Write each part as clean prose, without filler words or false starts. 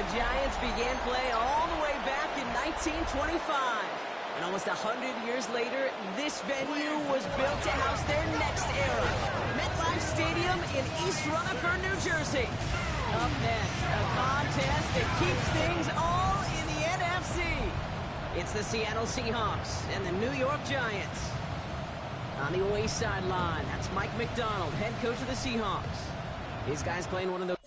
the Giants began play all the way back in 1925. And almost 100 years later, this venue was built to house their next era. MetLife Stadium in East Rutherford, New Jersey. Up next, a contest that keeps things all in the NFC. It's the Seattle Seahawks and the New York Giants. On the away sideline, that's Mike McDonald, head coach of the Seahawks. These guys playing one of those.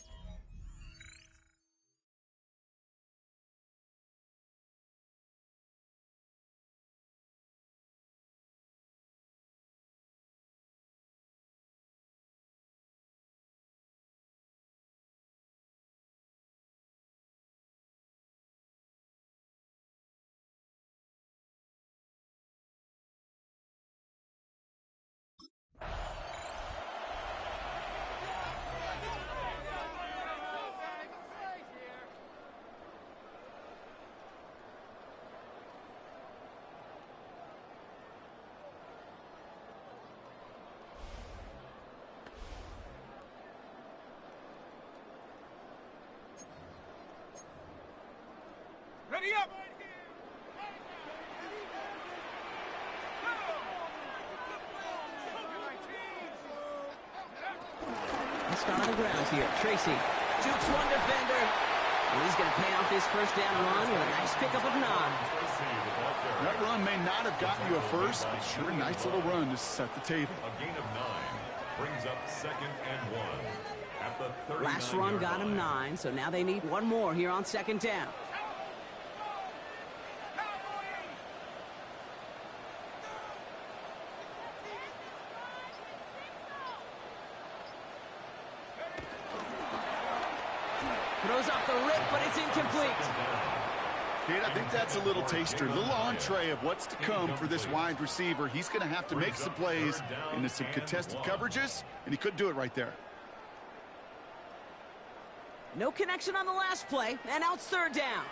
Ready up! Let's start on the grounds here. Tracy jukes one defender. And he's going to pay off his first down run with a nice pickup of 9. That run may not have gotten you a first, but sure a nice little run to set the table. A gain of 9 brings up 2nd and 1 at the 39-yard Last run got him 9, so now they need one more here on 2nd down. Throws off the rip, but it's incomplete. Kate, I think that's a little taster, a little entree of what's to come for this wide receiver. He's going to have to make some plays into some contested coverages, and he couldn't do it right there. No connection on the last play, and now it's 3rd down.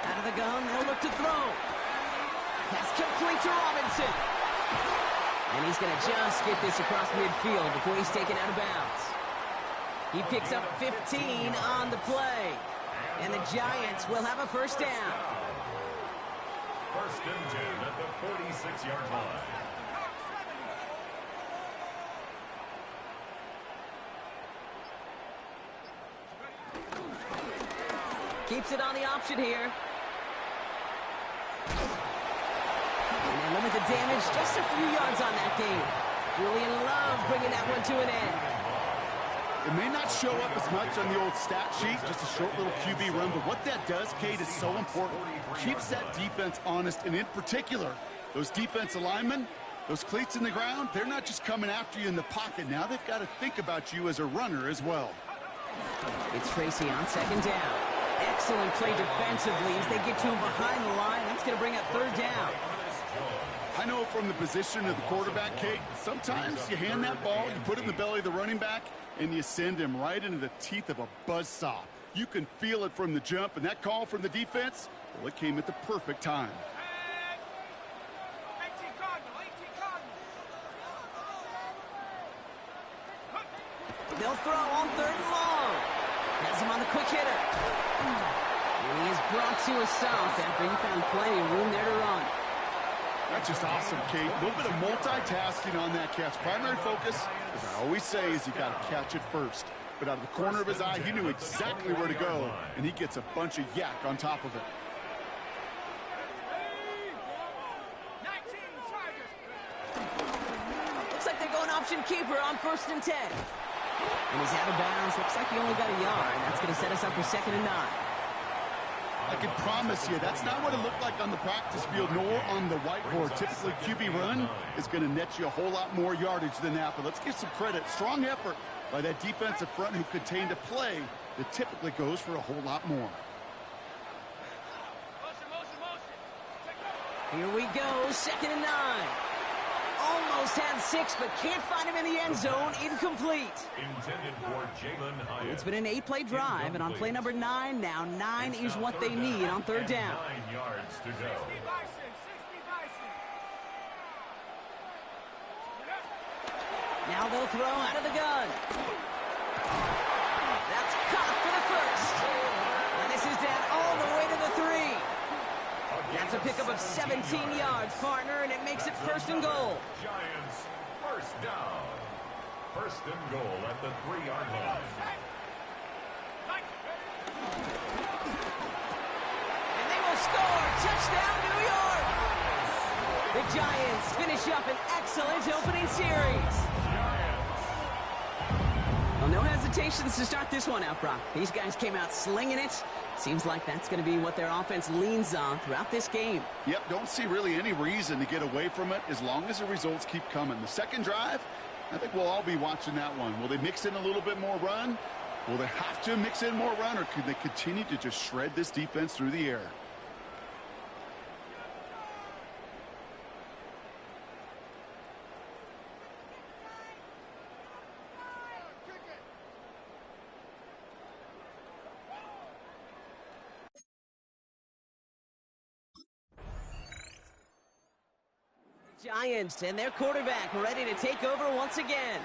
Out of the gun, they'll look to throw. Pass complete to Robinson. And he's going to just get this across midfield before he's taken out of bounds. He picks up 15 on the play. And the Giants will have a first down. 1st and 10 at the 46-yard line. Keeps it on the option here. And they limit the damage just a few yards on that game. Julian Love bringing that one to an end. It may not show up as much on the old stat sheet, just a short little QB run, but what that does, Kate, is so important. Keeps that defense honest, and in particular, those defensive linemen, those cleats in the ground, they're not just coming after you in the pocket. Now they've got to think about you as a runner as well. It's Tracy on 2nd down. Excellent play defensively as they get to him behind the line. That's going to bring up 3rd down. I know from the position of the quarterback, Kate, sometimes you hand that ball, you put it in the belly of the running back, and you send him right into the teeth of a buzzsaw. You can feel it from the jump, and that call from the defense, well, it came at the perfect time. They'll throw on 3rd and long. Has him on the quick hitter. And he is brought to a stop after he found plenty of room there to run. That's just awesome, Kate. A little bit of multitasking on that catch. Primary focus, as I always say, is you got to catch it first. But out of the corner of his eye, he knew exactly where to go, and he gets a bunch of yak on top of it. Looks like they're going option keeper on 1st and 10. And he's out of bounds. Looks like he only got a yard. That's going to set us up for 2nd and 9. I can promise you, that's not what it looked like on the practice field, nor on the whiteboard. Typically, QB run is going to net you a whole lot more yardage than that. But let's give some credit. Strong effort by that defensive front who contained a play that typically goes for a whole lot more. Here we go, 2nd and 9. Almost had 6, but can't find him in the end zone. Incomplete. Intended for Jalen Hyatt. It's been an 8-play drive, and on play number 9 now, 9 is what they need on 3rd down. 9 yards to go. Now they'll throw out of the gun. That's caught for the first. And this is down all the way to the 3. That's a pickup of 17 yards, partner, and it makes it first and goal. Giants, first down. First and goal at the 3-yard line. And they will score. Touchdown, New York. The Giants finish up an excellent opening series. Well, no hesitations to start this one out, Brock. These guys came out slinging it. Seems like that's going to be what their offense leans on throughout this game. Yep, don't see really any reason to get away from it as long as the results keep coming. The second drive, I think we'll all be watching that one. Will they mix in a little bit more run? Will they have to mix in more run, or could they continue to just shred this defense through the air? Giants and their quarterback ready to take over once again.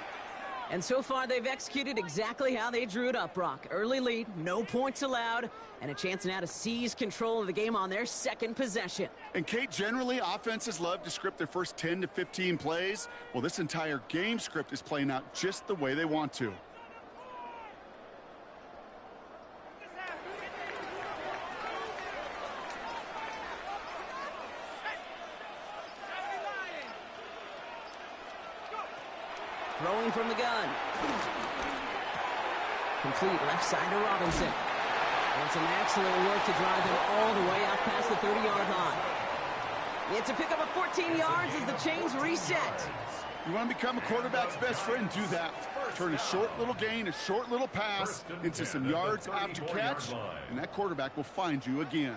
And so far, they've executed exactly how they drew it up, Brock. Early lead, no points allowed, and a chance now to seize control of the game on their second possession. And, Kate, generally, offenses love to script their first 10 to 15 plays. Well, this entire game script is playing out just the way they want to. Throwing from the gun. Complete left side to Robinson. And some excellent work to drive them all the way out past the 30-yard line. It's a pickup of 14 yards as the chains reset. You want to become a quarterback's best friend, do that. Turn a short little gain, a short little pass into some yards after catch, and that quarterback will find you again.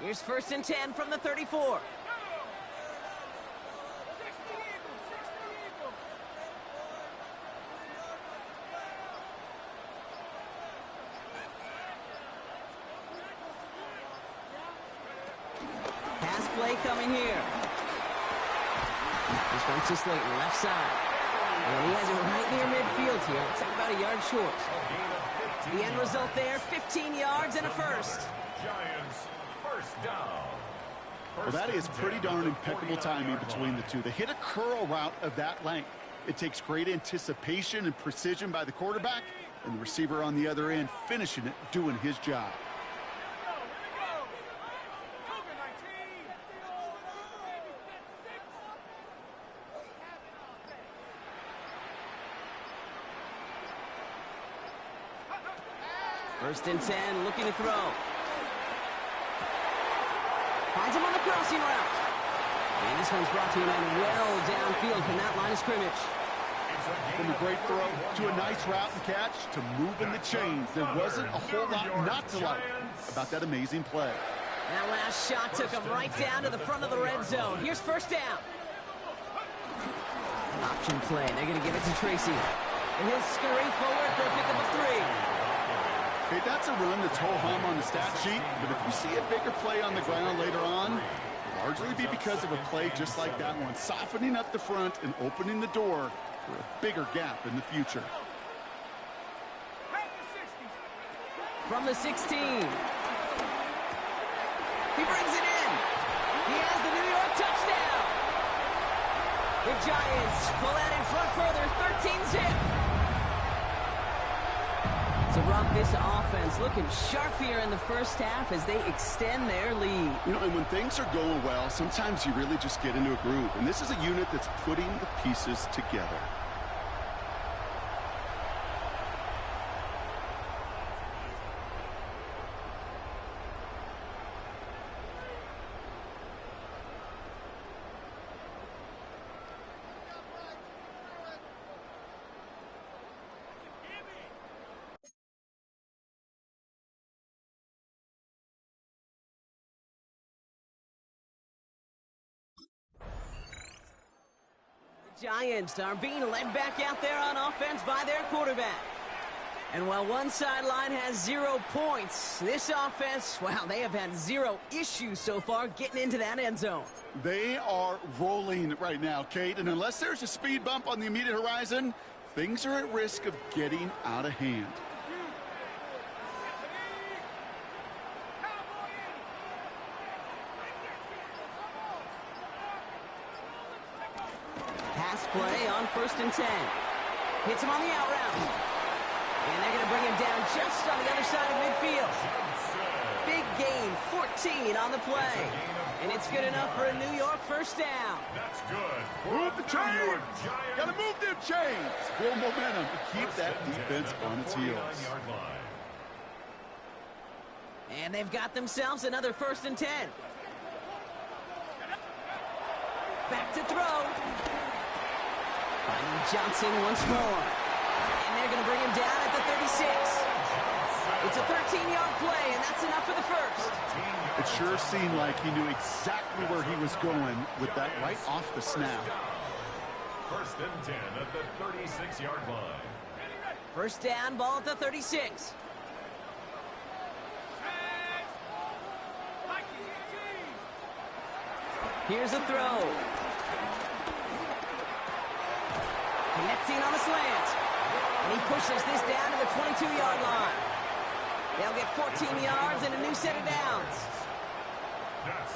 Here's 1st and 10 from the 34. Pass play coming here. This one's to Slayton, left side. And he has it right near midfield here. Looks like about a yard short. The end result there, 15 yards and a first. Giants, first down. Well, that is pretty darn impeccable timing between the two. They hit a curl route of that length. It takes great anticipation and precision by the quarterback, and the receiver on the other end finishing it, doing his job. First and 10, looking to throw. Finds him on the crossing route. And this one's brought to an end well downfield from that line of scrimmage. From a great throw to a nice route and catch to moving the chains. There wasn't a whole lot not to like about that amazing play. That last shot took him right down to the front of the red zone. Here's first down. Option play. They're going to give it to Tracy. And he'll scurry forward for a pickup of 3. Okay, that's a run that's ho-hum on the stat sheet, but if you see a bigger play on the ground later on, it'll largely be because of a play just like that one, softening up the front and opening the door for a bigger gap in the future. From the 16. He brings it in. He has the New York touchdown. The Giants pull out in front further, 13-zip. So, Brock, this offense looking sharp here in the first half as they extend their lead. You know, and when things are going well, sometimes you really just get into a groove. And this is a unit that's putting the pieces together. Giants are being led back out there on offense by their quarterback. And while one sideline has 0 points, this offense, well, they have had 0 issues so far getting into that end zone. They are rolling right now, Kate, and unless there's a speed bump on the immediate horizon, things are at risk of getting out of hand. Pass play on 1st and 10. Hits him on the out route. And they're going to bring him down just on the other side of midfield. Big gain, 14 on the play. And it's good enough for a New York first down. That's good. Move the chains. Got to move them chains. Build momentum to keep that defense on its heels. And they've got themselves another 1st and 10. Back to throw. Finding Johnson once more. And they're going to bring him down at the 36. It's a 13-yard play, and that's enough for the first. It sure seemed like he knew exactly where he was going with that right off the snap. 1st and 10 at the 36-yard line. First down, ball at the 36. Here's a throw. Connecting on a slant. And he pushes this down to the 22-yard line. They'll get 14 yards and a new set of downs.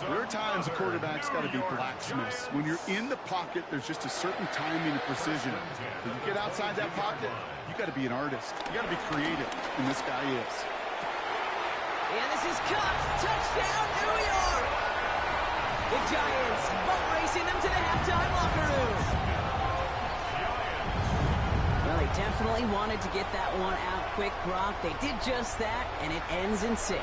There are times a quarterback's got to be blacksmiths. When you're in the pocket, there's just a certain timing and precision. When you get outside that pocket, you got to be an artist. You got to be creative, and this guy is. And this is caught. Touchdown, New York! The Giants boat racing them to the halftime locker room. Well, they definitely wanted to get that one out quick, Brock. They did just that, and it ends in 6.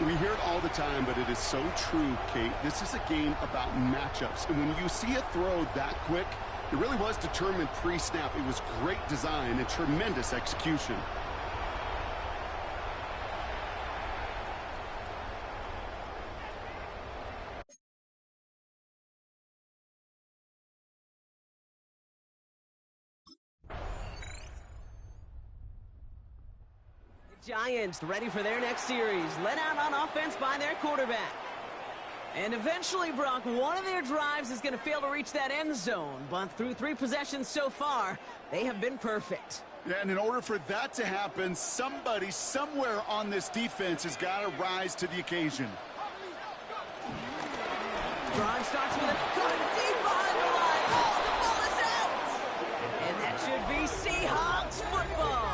We hear it all the time, but it is so true, Kate. This is a game about matchups. And when you see a throw that quick, it really was determined pre-snap. It was great design and tremendous execution. Giants ready for their next series, led out on offense by their quarterback. And eventually, Brock, one of their drives is going to fail to reach that end zone, but through 3 possessions so far, they have been perfect. Yeah, and in order for that to happen, somebody somewhere on this defense has got to rise to the occasion. Drive starts with a cut deep behind the line. Oh, the ball is out! And that should be Seahawks football.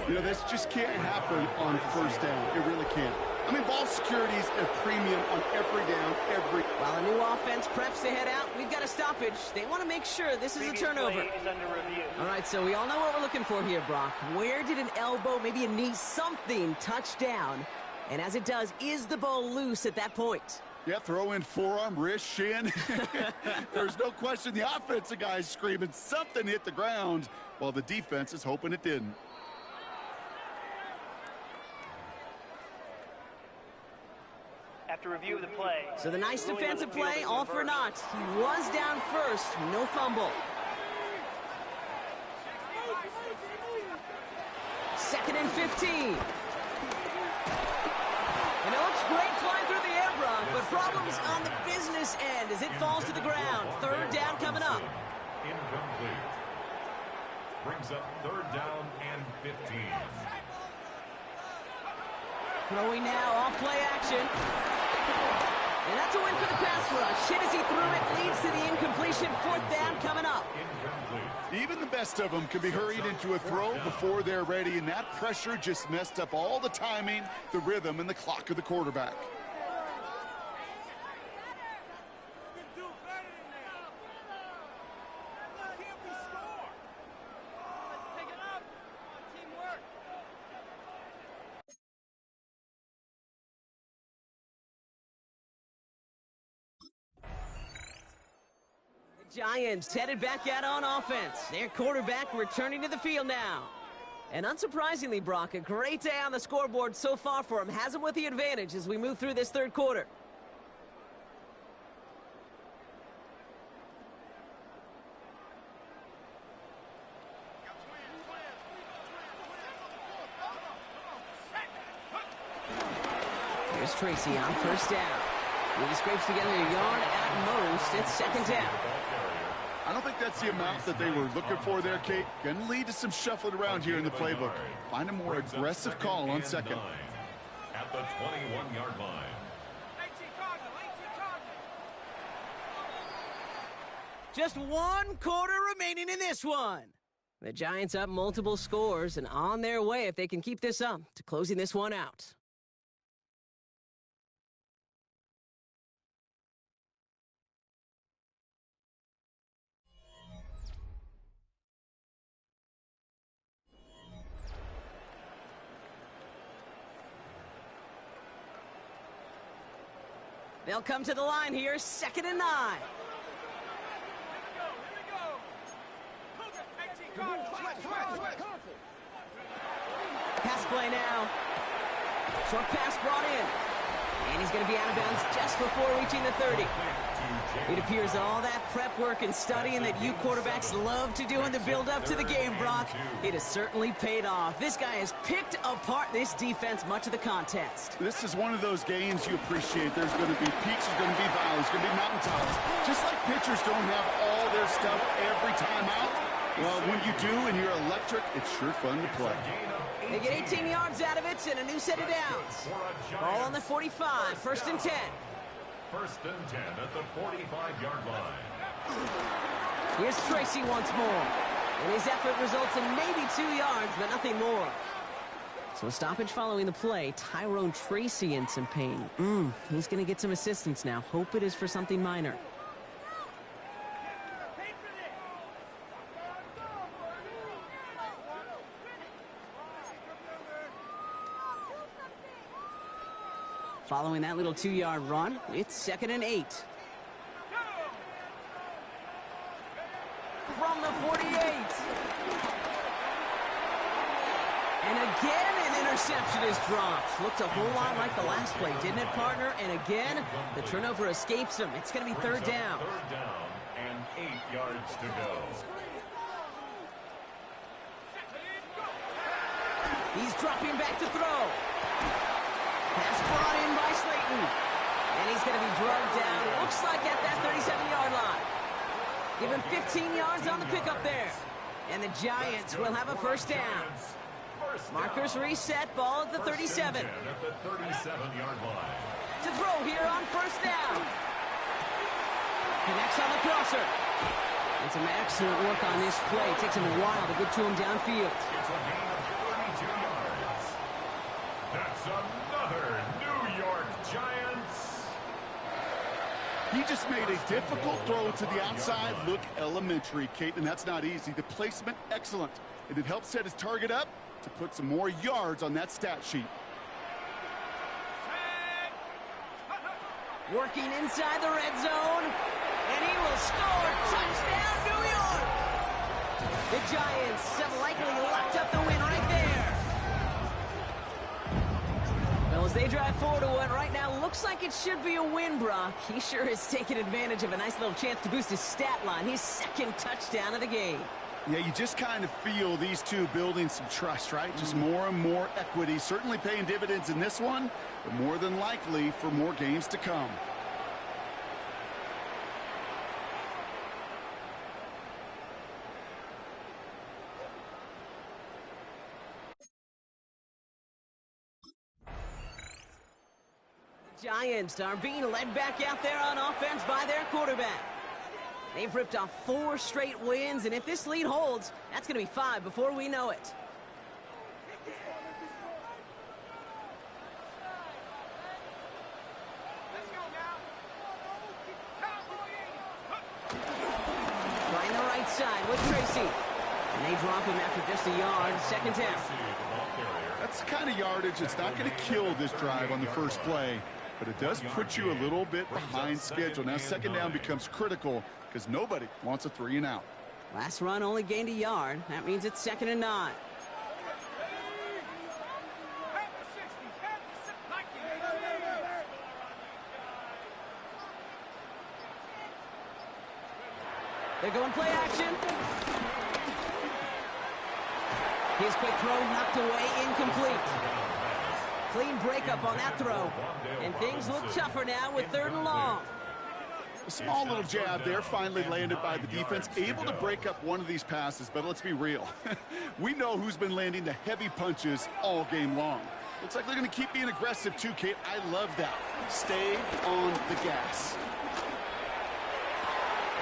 You know, this just can't happen on 1st down. It really can't. I mean, ball security is a premium on every down, every... While a new offense preps to head out, we've got a stoppage. They want to make sure this is a turnover. All right, so we all know what we're looking for here, Brock. Where did an elbow, maybe a knee, something touch down? And as it does, is the ball loose at that point? Yeah, throw in forearm, wrist, shin. There's no question the offensive guy's screaming something hit the ground while the defense is hoping it didn't. After review of the play. So the nice defensive play, all for naught. He was down first, no fumble. 2nd and 15. And it looks great flying through the air, Brock, but problems on the business end as it falls to the ground. 3rd down coming up. Incomplete. Brings up 3rd down and 15. Throwing now, off play action. And that's a win for the pass rush. Hit as he threw it, leads to the incompletion. 4th down coming up. Even the best of them can be hurried into a throw before they're ready, and that pressure just messed up all the timing, the rhythm, and the clock of the quarterback. Giants headed back out on offense. Their quarterback returning to the field now. And unsurprisingly, Brock, a great day on the scoreboard so far for him. Has him with the advantage as we move through this 3rd quarter. Here's Tracy on first down. He scrapes together a yard at most. It's second down. I don't think that's the amount that they were looking for there, Kate. Going to lead to some shuffling around here in the playbook. Find a more aggressive call on second. At the 21-yard line. Just 1 quarter remaining in this one. The Giants up multiple scores and on their way, if they can keep this up, to closing this one out. They'll come to the line here, 2nd and 9. Pass play now. Short pass brought in. And he's going to be out of bounds just before reaching the 30. It appears all that prep work and studying that you quarterbacks love to do in the build-up to the game, Brock, it has certainly paid off. This guy has picked apart this defense much of the contest. This is one of those games you appreciate. There's going to be peaks, there's going to be valleys, there's going to be mountaintops. Just like pitchers don't have all their stuff every time out, well, when you do and you're electric, it's sure fun to play. They get 18 yards out of it and a new set of downs. Ball on the 45, 1st and 10. 1st and 10 at the 45-yard line. Here's Tracy once more. And his effort results in maybe 2 yards, but nothing more. So a stoppage following the play. Tyrone Tracy in some pain. He's going to get some assistance now. Hope it is for something minor. Following that little 2-yard run, it's 2nd and 8. From the 48. And again, an interception is dropped. Looked a whole lot like the last play, didn't it, partner? And again, the turnover escapes him. It's going to be 3rd down. 3rd down and 8 yards to go. He's dropping back to throw. Pass brought in by Slayton. And he's going to be drugged down, looks like at that 37-yard line. Give him 15 yards on the pickup there. And the Giants will have a 1st down. Markers reset, ball at the 37. At the 37-yard line. To throw here on 1st down. Connects on the crosser. And some excellent work on this play. Takes him a while to get to him downfield. It's a gain of 32 yards. That's another New York Giants. He just made a difficult throw to the outside look elementary, Kate, and that's not easy. The placement, excellent. And it helped set his target up to put some more yards on that stat sheet. Working inside the red zone. And he will score. Touchdown, New York! The Giants have likely locked up the win right there. Well, as they drive forward to what right now looks like it should be a win, Brock. He sure has taken advantage of a nice little chance to boost his stat line. His 2nd touchdown of the game. Yeah, you just kind of feel these two building some trust, right? Just more and more equity. Certainly paying dividends in this one, but more than likely for more games to come. Giants are being led back out there on offense by their quarterback. They've ripped off 4 straight wins, and if this lead holds, that's going to be 5 before we know it. Trying the right side with Tracy. And they drop him after just a yard. 2nd down. That's the kind of yardage that's not going to kill this drive on the first play, but it does put you a little bit behind schedule. Now 2nd down becomes critical because nobody wants a 3 and out. Last run only gained a yard. That means it's 2nd and 9. They're going play action. His quick throw knocked away, incomplete. Clean breakup on that throw. And things look tougher now with 3rd and long. A small little jab there, finally landed by the defense. Able to break up one of these passes, but let's be real. We know who's been landing the heavy punches all game long. Looks like they're going to keep being aggressive too, Kate. I love that. Stay on the gas.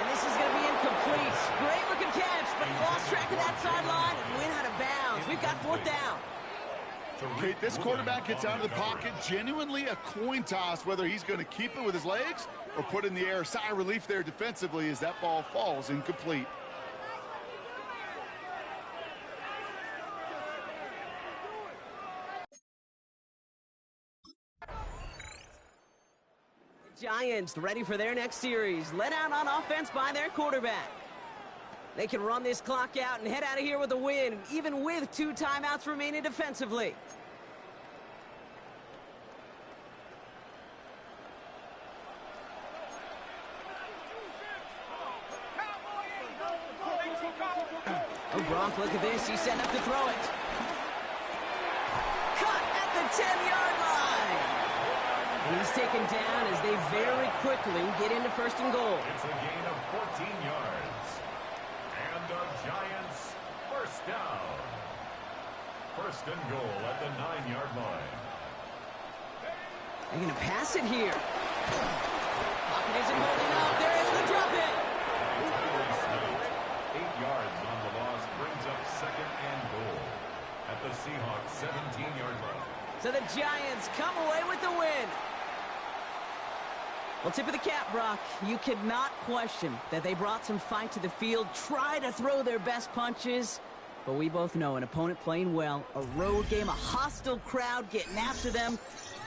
And this is going to be incomplete. Great looking catch, but he lost track of that sideline and went out of bounds. We've got 4th down. Kate, this quarterback gets out of the pocket. Genuinely a coin toss whether he's going to keep it with his legs or put in the air. Sigh of relief there defensively as that ball falls incomplete. Giants ready for their next series. Led out on offense by their quarterback. They can run this clock out and head out of here with a win, even with 2 timeouts remaining defensively. Oh, Gronk, look at this. He's set up to throw it. Cut at the 10-yard line. And he's taken down as they very quickly get into 1st and goal. It's a gain of 14 yards. And the Giants first down. 1st and goal at the 9-yard line. They're going to pass it here. Pocket isn't holding up. They're able to drop it. 8 yards on the loss brings up 2nd and goal at the Seahawks 17-yard line. So the Giants come away with the win. Well, tip of the cap, Brock. You could not question that they brought some fight to the field, try to throw their best punches. But we both know an opponent playing well, a road game, a hostile crowd getting after them,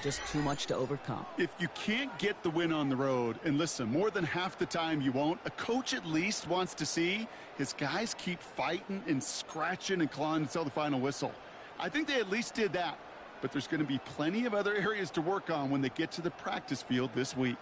just too much to overcome. If you can't get the win on the road, and listen, more than half the time you won't, a coach at least wants to see his guys keep fighting and scratching and clawing until the final whistle. I think they at least did that. But there's going to be plenty of other areas to work on when they get to the practice field this week.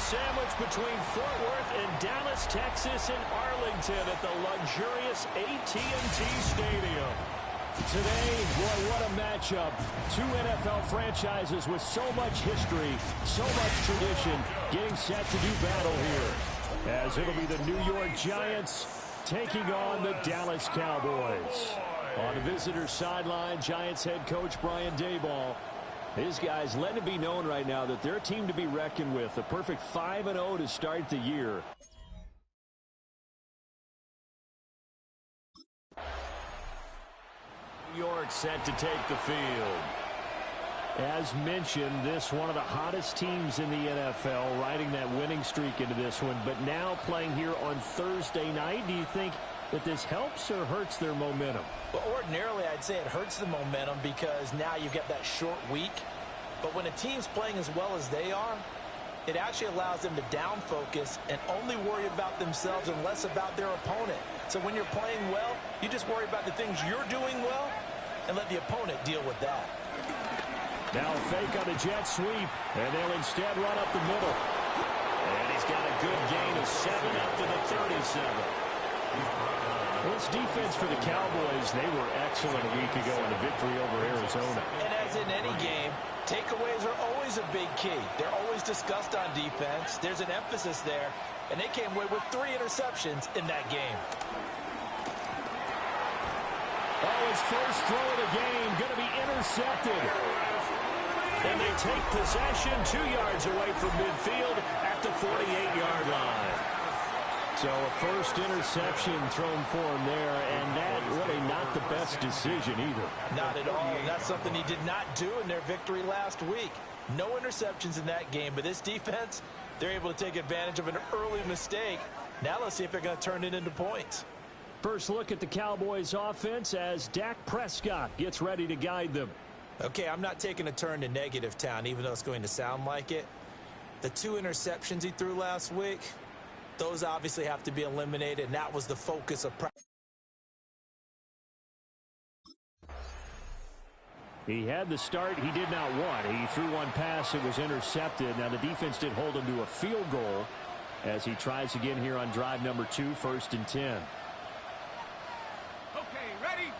sandwiched between Fort Worth and Dallas, Texas, and Arlington at the luxurious AT&T Stadium. Today, boy, what a matchup. Two NFL franchises with so much history, so much tradition, getting set to do battle here. As it'll be the New York Giants taking on the Dallas Cowboys. On the visitor sideline, Giants head coach Brian Daboll. His guys letting it be known right now that they're a team to be reckoned with. A perfect 5-0 to start the year. New York set to take the field. As mentioned, this one of the hottest teams in the NFL, riding that winning streak into this one, but now playing here on Thursday night. Do you think that this helps or hurts their momentum? Well, ordinarily, I'd say it hurts the momentum because now you get that short week. But when a team's playing as well as they are, it actually allows them to down focus and only worry about themselves and less about their opponent. So when you're playing well, you just worry about the things you're doing well and let the opponent deal with that. Now a fake on the jet sweep, and they'll instead run up the middle. And he's got a good gain of 7 up to the 37. This defense for the Cowboys, they were excellent a week ago in a victory over Arizona. And as in any game, takeaways are always a big key. They're always discussed on defense. There's an emphasis there, and they came away with 3 interceptions in that game. Oh, his first throw of the game going to be intercepted. And they take possession 2 yards away from midfield at the 48-yard line. So a first interception thrown for him there, and that really not the best decision either. Not at all, and that's something he did not do in their victory last week. No interceptions in that game, but this defense, they're able to take advantage of an early mistake. Now let's see if they're going to turn it into points. First look at the Cowboys offense as Dak Prescott gets ready to guide them. Okay, I'm not taking a turn to negative town, even though it's going to sound like it. The 2 interceptions he threw last week, those obviously have to be eliminated, and that was the focus of practice. He had the start he did not want. He threw one pass, it was intercepted. Now the defense did hold him to a field goal as he tries again here on drive number 2, 1st and 10. Okay, ready?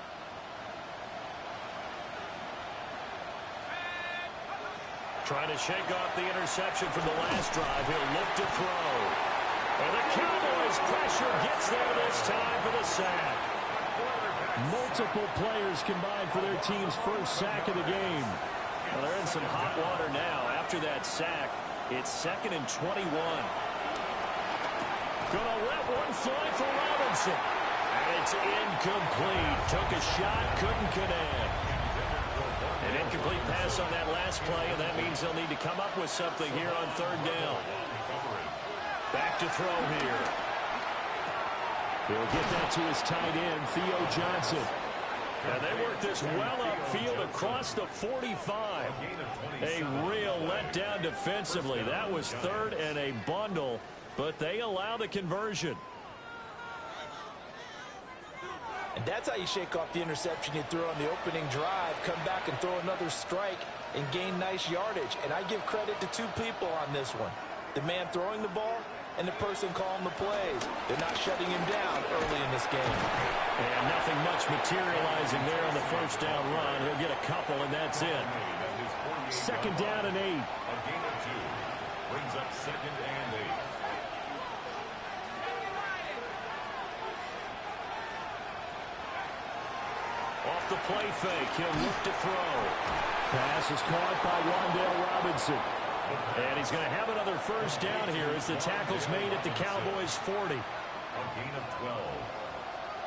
Trying to shake off the interception from the last drive. He'll look to throw. And the Cowboys pressure gets there this time for the sack. Multiple players combined for their team's first sack of the game. Well, they're in some hot water now. After that sack, it's 2nd and 21. Gonna let one fly for Robinson. And it's incomplete. Took a shot, couldn't connect. An incomplete pass on that last play, and that means they'll need to come up with something here on 3rd down. Back to throw here. He'll get that to his tight end, Theo Johnson. And they work this well upfield across the 45. A real letdown defensively. That was 3rd and a bundle, but they allow the conversion. And that's how you shake off the interception you threw on the opening drive, come back and throw another strike and gain nice yardage. And I give credit to 2 people on this one. The man throwing the ball and the person calling the plays. They're not shutting him down early in this game. And nothing much materializing there on the 1st down run. He'll get a couple, and that's it. 2nd down and 8. A gain of 2 brings up 2nd and 8. Off the play fake, he'll look to throw. Pass is caught by Wan'Dale Robinson. And he's going to have another 1st down here as the tackle's made at the Cowboys' 40. A gain of 12.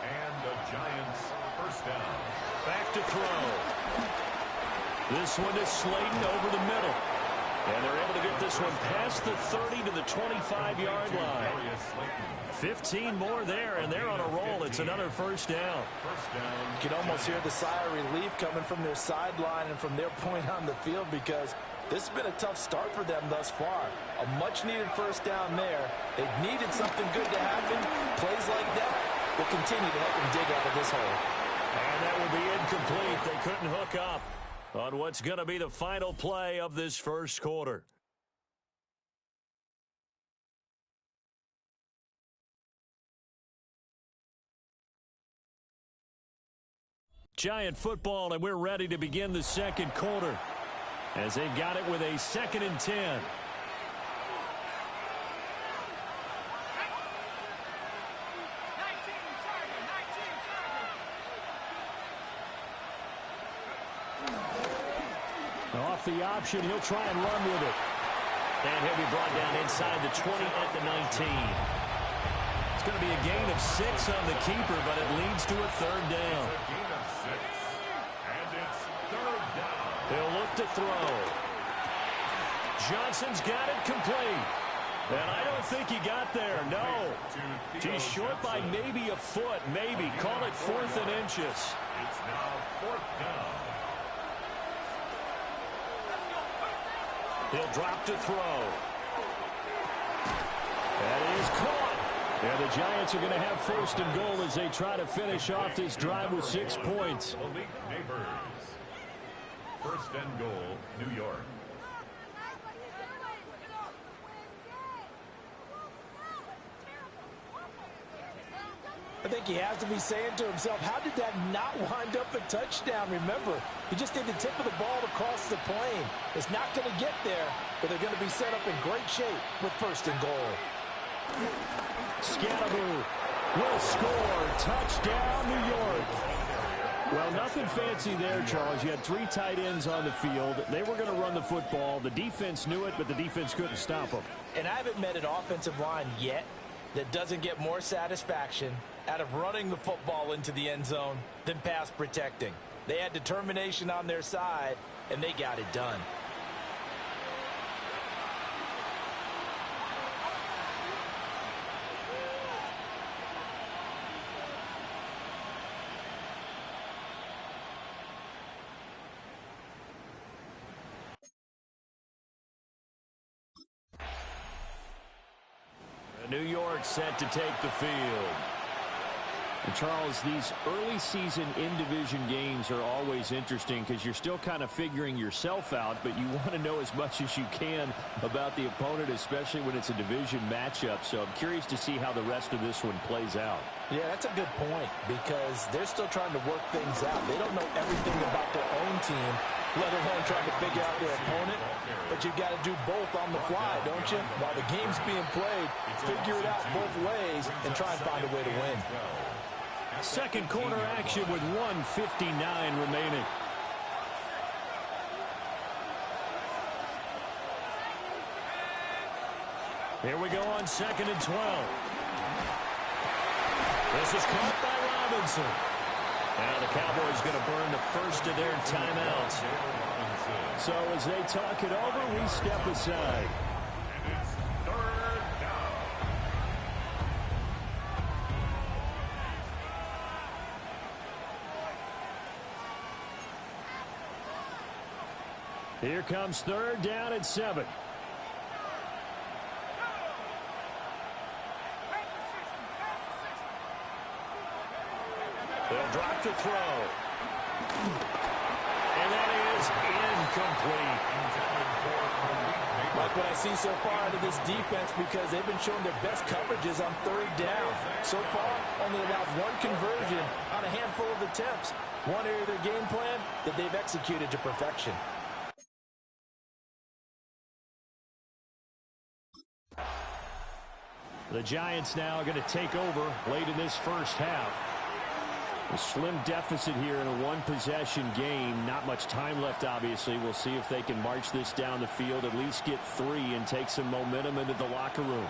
And the Giants 1st down. Back to throw. This one is Slayton over the middle. And they're able to get this one past the 30 to the 25-yard line. 15 more there, and they're on a roll. It's another 1st down. You can almost hear the sigh of relief coming from their sideline and from their point on the field because this has been a tough start for them thus far. A much-needed 1st down there. They needed something good to happen. Plays like that will continue to help them dig out of this hole. And that will be incomplete. They couldn't hook up on what's going to be the final play of this 1st quarter. Giant football, and we're ready to begin the second quarter as they've got it with a 2nd and 10. Off the option, he'll try and run with it. And he'll be brought down inside the 20 at the 19. It's going to be a gain of 6 on the keeper, but it leads to a 3rd down. A gain of 6, and it's 3rd down. He'll look to throw. Johnson's got it complete. And I don't think he got there, no. He's short by maybe a foot, maybe. Call it 4th and inches. It's now 4th down. He'll drop to throw. That is caught. And the Giants are going to have 1st and goal as they try to finish off this drive with 6 points. Malik Neighbors. 1st and goal, New York. I think he has to be saying to himself, how did that not wind up a touchdown? Remember, he just did the tip of the ball across the plane. It's not going to get there, but they're going to be set up in great shape with 1st and goal. Scatteroo will score. Touchdown, New York. Well, nothing fancy there, Charles. You had 3 tight ends on the field. They were going to run the football. The defense knew it, but the defense couldn't stop them. And I haven't met an offensive line yet that doesn't get more satisfaction out of running the football into the end zone than pass protecting. They had determination on their side, and they got it done. New York set to take the field. And Charles, these early season in-division games are always interesting because you're still kind of figuring yourself out, but you want to know as much as you can about the opponent, especially when it's a division matchup. So I'm curious to see how the rest of this one plays out. Yeah, that's a good point because they're still trying to work things out. They don't know everything about their own team, let alone trying to figure out their opponent. But you've got to do both on the fly, don't you? While the game's being played, figure it out both ways and try and find a way to win. Second quarter action with 1:59 remaining. Here we go on 2nd and 12. This is caught by Robinson. Now the Cowboys going to burn the 1st of their timeouts. So as they talk it over, we step aside. And it's 3rd down. Here comes 3rd down and 7. They'll drop to throw. And that is incomplete. Like what I see so far out of this defense because they've been showing their best coverages on 3rd down. So far, only allowed 1 conversion on a handful of attempts. One area of their game plan that they've executed to perfection. The Giants now are going to take over late in this first half. A slim deficit here in a 1-possession game. Not much time left, obviously. We'll see if they can march this down the field, at least get 3 and take some momentum into the locker room.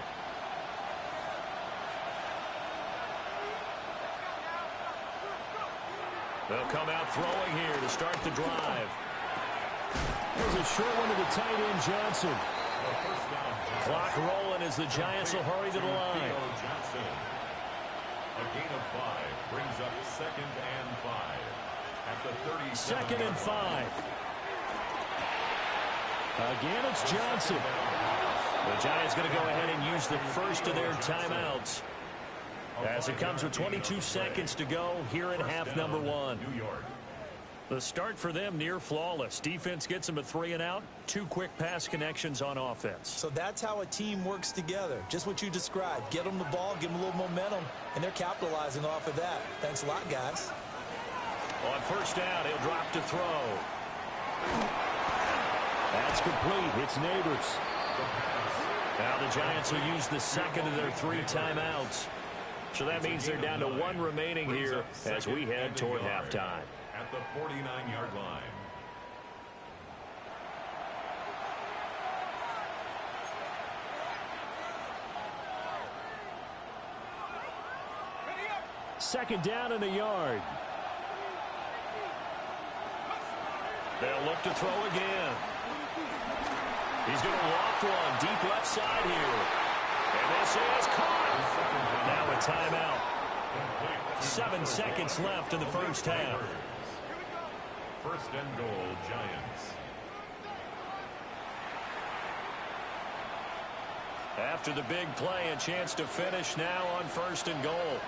They'll come out throwing here to start the drive. There's a short one to the tight end, Johnson. Clock rolling as the Giants will hurry to the line. A gain of 5 brings up 2nd and 5 at the 2nd and 5. Again, it's Johnson. The Giants going to go ahead and use the 1st of their timeouts as it comes with 22 seconds to go here in half number 1. New York. The start for them near flawless. Defense gets them a 3 and out. 2 quick pass connections on offense. So that's how a team works together. Just what you described. Get them the ball, give them a little momentum, and they're capitalizing off of that. Thanks a lot, guys. On first down, he'll drop to throw. That's complete. It's Neighbors. Now the Giants will use the second of their 3 timeouts. So that means they're down to 1 remaining here as we head toward halftime. At the 49-yard line. Second down and a yard. They'll look to throw again. He's going to loft one deep left side here. And this is caught. Now a timeout. 7 seconds left in the first half. First and goal, Giants. After the big play, a chance to finish now on first and goal.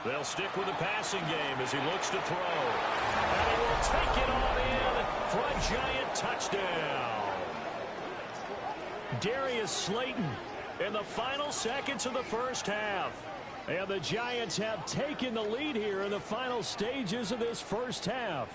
They'll stick with the passing game as he looks to throw. And he will take it on in for a Giant touchdown. Darius Slayton in the final seconds of the first half. And the Giants have taken the lead here in the final stages of this first half.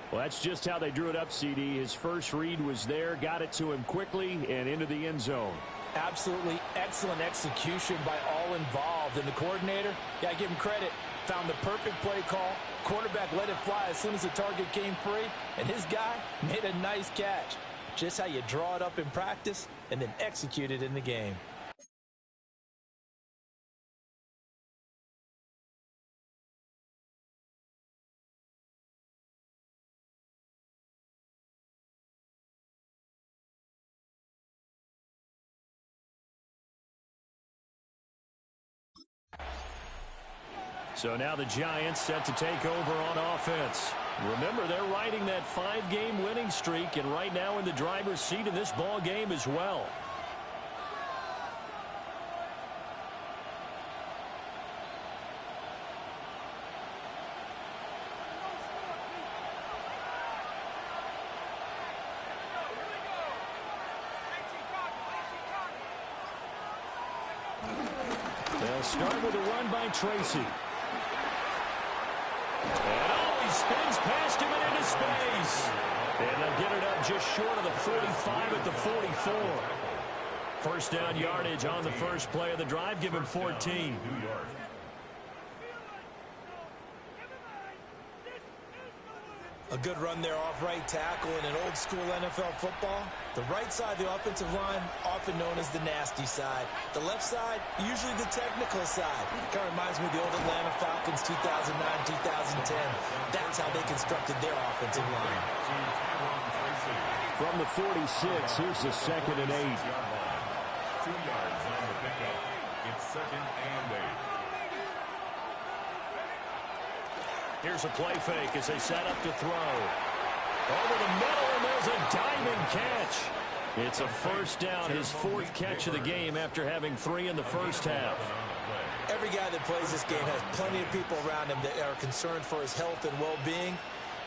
Well, that's just how they drew it up, CD. His first read was there, got it to him quickly, and into the end zone. Absolutely excellent execution by all involved. And the coordinator, got to give him credit, found the perfect play call. Quarterback let it fly as soon as the target came free. And his guy made a nice catch. Just how you draw it up in practice and then execute it in the game. So now the Giants set to take over on offense. Remember, they're riding that 5-game winning streak, and right now in the driver's seat in this ball game as well. They'll start with a run by Tracy. And he spins past him and into space. And they'll get it up just short of the 45 at the 44. First down yardage on the first play of the drive. Give him 14. A good run there off right tackle in an old-school NFL football. The right side of the offensive line, often known as the nasty side. The left side, usually the technical side. Kind of reminds me of the old Atlanta Falcons 2009-2010. That's how they constructed their offensive line. From the 46, here's the 2nd and 8. 2 yards on the pickup. It's 2nd and 8. Here's a play fake as they set up to throw. Over the middle, and there's a diving catch. It's a first down, his 4th catch of the game after having 3 in the first half. Every guy that plays this game has plenty of people around him that are concerned for his health and well-being.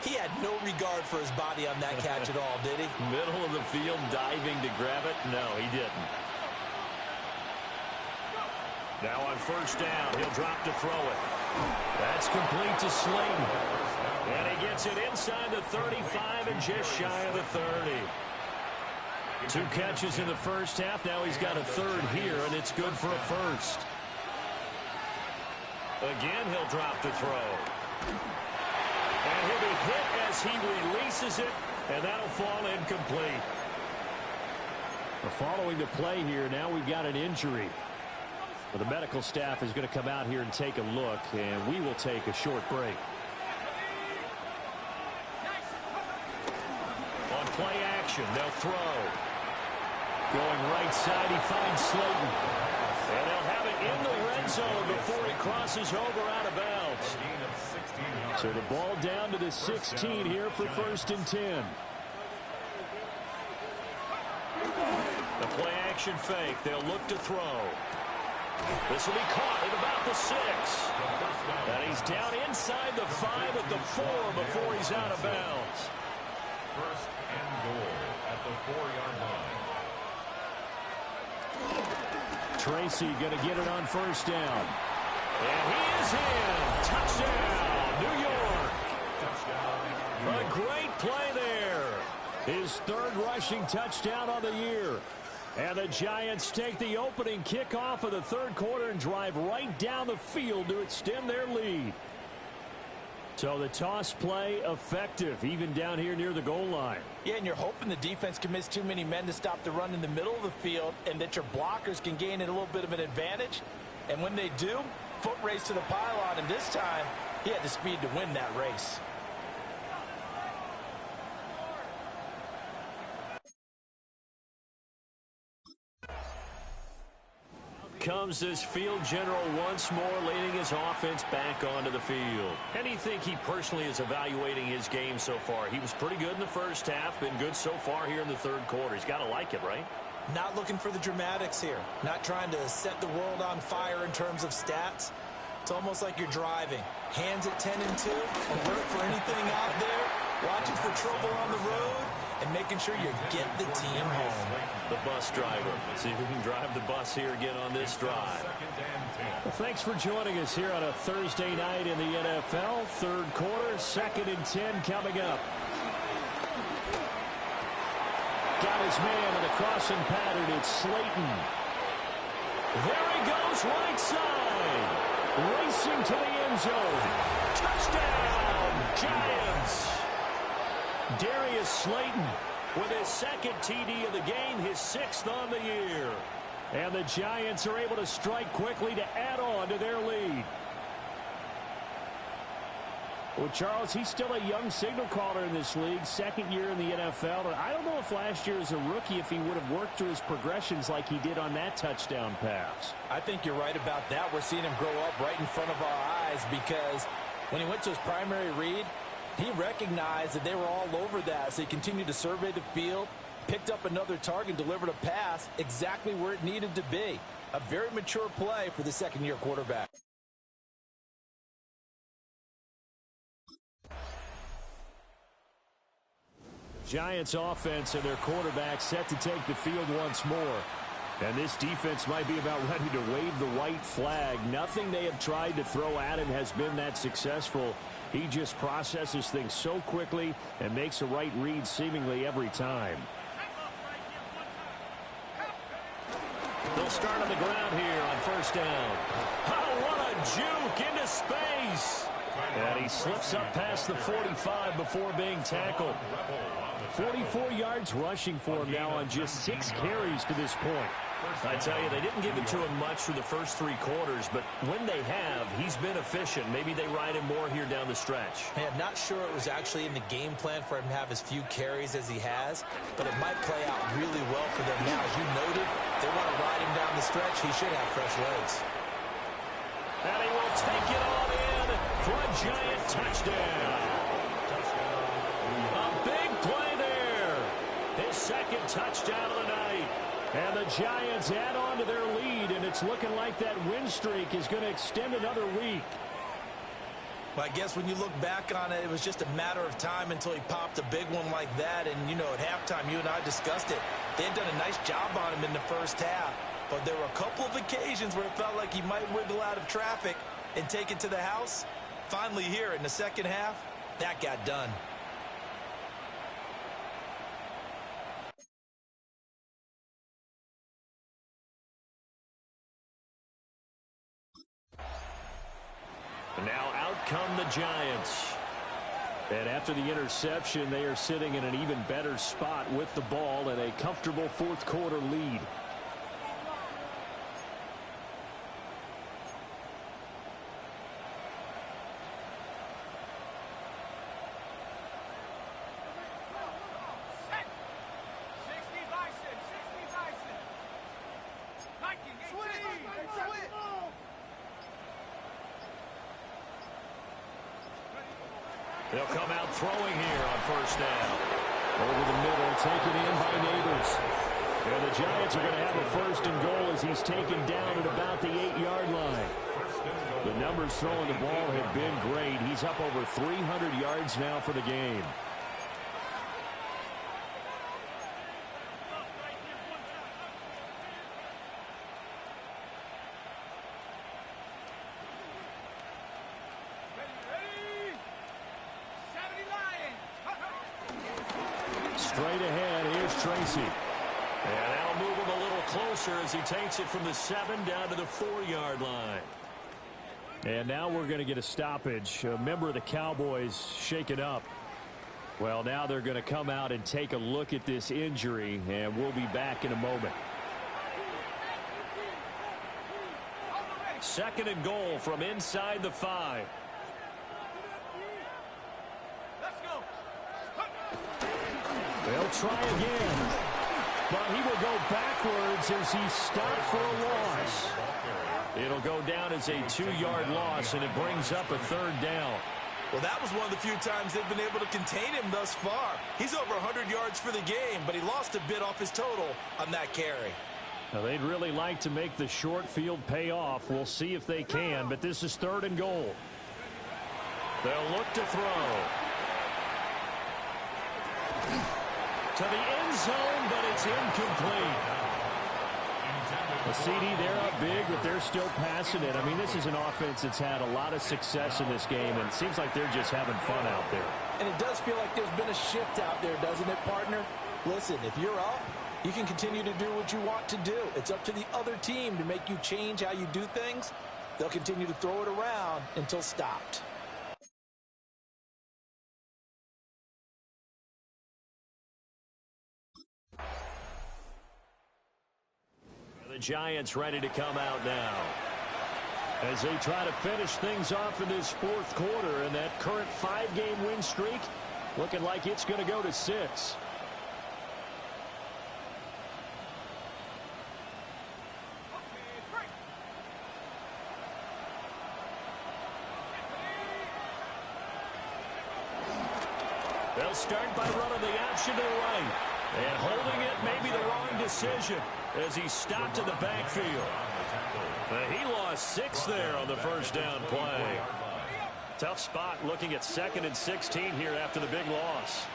He had no regard for his body on that catch at all, did he? Middle of the field, diving to grab it? No, he didn't. Now on first down, he'll drop to throw it. That's complete to Slayton. And he gets it inside the 35 and just shy of the 30. 2 catches in the first half. Now he's got a 3rd here, and it's good for a 1st. Again, he'll drop to throw. And he'll be hit as he releases it, and that'll fall incomplete. Following the play here, now we've got an injury. Well, the medical staff is going to come out here and take a look, and we will take a short break. On play action, they'll throw. Going right side, he finds Slayton. And they'll have it in the red zone before he crosses over out of bounds. So the ball down to the 16 here for 1st and 10. The play action fake, they'll look to throw. This will be caught at about the 6. And he's down inside the 5 at the 4 before he's out of bounds. First and goal at the 4-yard line. Tracy going to get it on first down. And he is in. Touchdown, New York. A great play there. His third rushing touchdown on the year. And the Giants take the opening kickoff of the third quarter and drive right down the field to extend their lead. So the toss play effective, even down here near the goal line. Yeah, and you're hoping the defense commits too many men to stop the run in the middle of the field and that your blockers can gain a little bit of an advantage. And when they do, foot race to the pylon, and this time he had the speed to win that race. Comes this field general once more, leading his offense back onto the field. How do you think he personally is evaluating his game so far? He was pretty good in the first half, been good so far here in the third quarter. He's got to like it, right? Not looking for the dramatics here. Not trying to set the world on fire in terms of stats. It's almost like you're driving. Hands at 10 and 2, alert for anything out there, watching for trouble on the road, and making sure you get the team home. The bus driver. See if we can drive the bus here again on this drive. Well, thanks for joining us here on a Thursday night in the NFL. Third quarter, 2nd and 10 coming up. Got his man in the crossing pattern. It's Slayton. There he goes, right side. Racing to the end zone. Touchdown, Giants. Darius Slayton with his second TD of the game, his 6th on the year. And the Giants are able to strike quickly to add on to their lead. Well, Charles, he's still a young signal caller in this league, 2nd year in the NFL. And I don't know if last year as a rookie, if he would have worked through his progressions like he did on that touchdown pass. I think you're right about that. We're seeing him grow up right in front of our eyes because when he went to his primary read, he recognized that they were all over that, so he continued to survey the field, picked up another target, delivered a pass exactly where it needed to be. A very mature play for the second-year quarterback. Giants offense and their quarterback set to take the field once more. And this defense might be about ready to wave the white flag. Nothing they have tried to throw at him has been that successful. He just processes things so quickly and makes a right read seemingly every time. They'll start on the ground here on first down. Oh, what a juke into space. And he slips up past the 45 before being tackled. 44 yards rushing for him now on just 6 carries to this point. I tell you, they didn't give it to him much through the first 3 quarters, but when they have, he's been efficient. Maybe they ride him more here down the stretch. Hey, I'm not sure it was actually in the game plan for him to have as few carries as he has, but it might play out really well for them now. As you noted, they want to ride him down the stretch. He should have fresh legs. And he will take it all in for a Giant touchdown. A big play there. His 2nd touchdown of the night. And the Giants add on to their lead, and it's looking like that win streak is going to extend another week. Well, I guess when you look back on it, it was just a matter of time until he popped a big one like that. And, you know, at halftime, you and I discussed it. They had done a nice job on him in the first half. But there were a couple of occasions where it felt like he might wiggle out of traffic and take it to the house. Finally here in the second half, that got done. Now out come the Giants. And after the interception, they are sitting in an even better spot with the ball and a comfortable 4th quarter lead. They'll come out throwing here on first down. Over the middle, taken in by Neighbors. And the Giants are going to have a 1st and goal as he's taken down at about the 8-yard line. The numbers throwing the ball have been great. He's up over 300 yards now for the game. Straight ahead, here's Tracy. And that'll move him a little closer as he takes it from the 7 down to the 4-yard line. And now we're going to get a stoppage. A member of the Cowboys shaken up. Well, now they're going to come out and take a look at this injury, and we'll be back in a moment. 2nd and goal from inside the 5. Let's go. They'll try again. But he will go backwards as he stopped for a loss. It'll go down as a 2-yard loss, and it brings up a 3rd down. Well, that was one of the few times they've been able to contain him thus far. He's over 100 yards for the game, but he lost a bit off his total on that carry. Now, they'd really like to make the short field pay off. We'll see if they can, but this is 3rd and goal. They'll look to throw. To the end zone, but it's incomplete. The CD, they're up big, but they're still passing it. I mean, this is an offense that's had a lot of success in this game, and it seems like they're just having fun out there. And it does feel like there's been a shift out there, doesn't it, partner? Listen, if you're up, you can continue to do what you want to do. It's up to the other team to make you change how you do things. They'll continue to throw it around until stopped. The Giants ready to come out now as they try to finish things off in this 4th quarter, and that current 5-game win streak looking like it's going to go to 6. They'll start by running the option to the right. And holding it may be the wrong decision as he stopped in the backfield. He lost 6 there on the 1st down play. Tough spot looking at 2nd and 16 here after the big loss.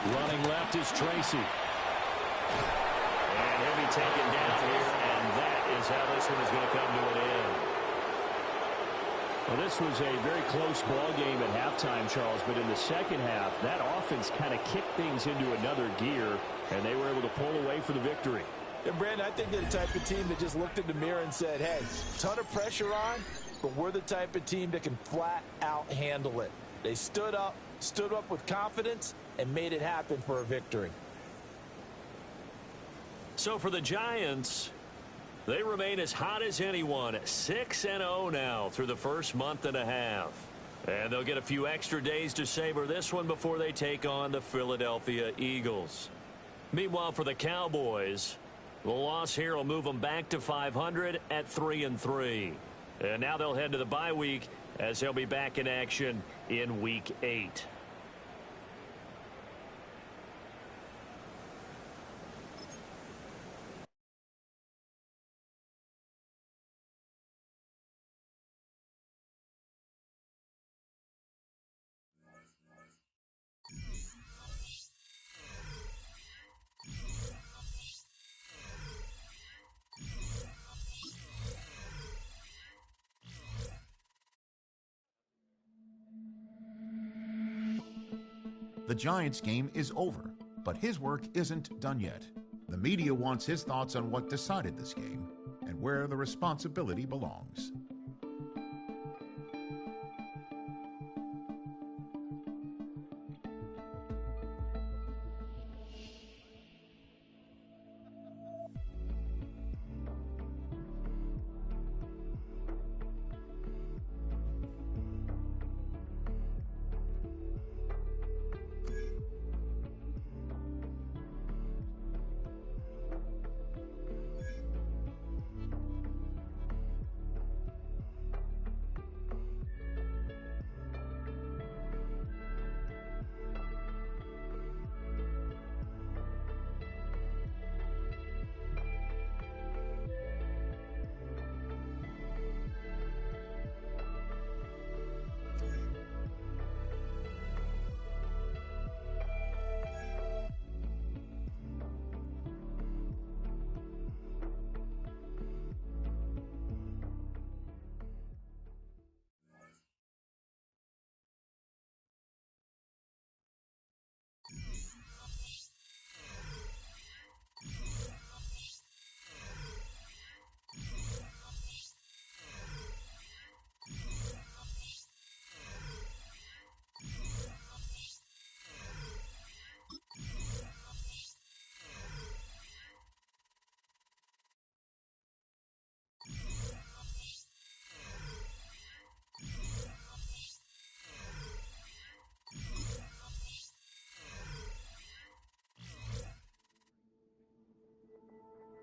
Running left is Tracy. And he'll be taken down here, and that is how this one is going to come to an end. Well, this was a very close ball game at halftime, Charles, but in the second half, that offense kind of kicked things into another gear, and they were able to pull away for the victory. And, Brandon, I think they're the type of team that just looked in the mirror and said, hey, ton of pressure on, but we're the type of team that can flat out handle it. They stood up with confidence, and made it happen for a victory. So for the Giants, they remain as hot as anyone, 6-0 now through the first month and a half. And they'll get a few extra days to savor this one before they take on the Philadelphia Eagles. Meanwhile, for the Cowboys, the loss here will move them back to 500 at 3-3. And now they'll head to the bye week as they'll be back in action in Week 8. The Giants game is over, but his work isn't done yet. The media wants his thoughts on what decided this game and where the responsibility belongs.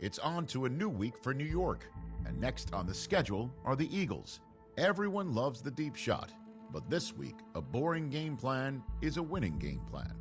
It's on to a new week for New York, and next on the schedule are the Eagles. Everyone loves the deep shot, but this week, a boring game plan is a winning game plan.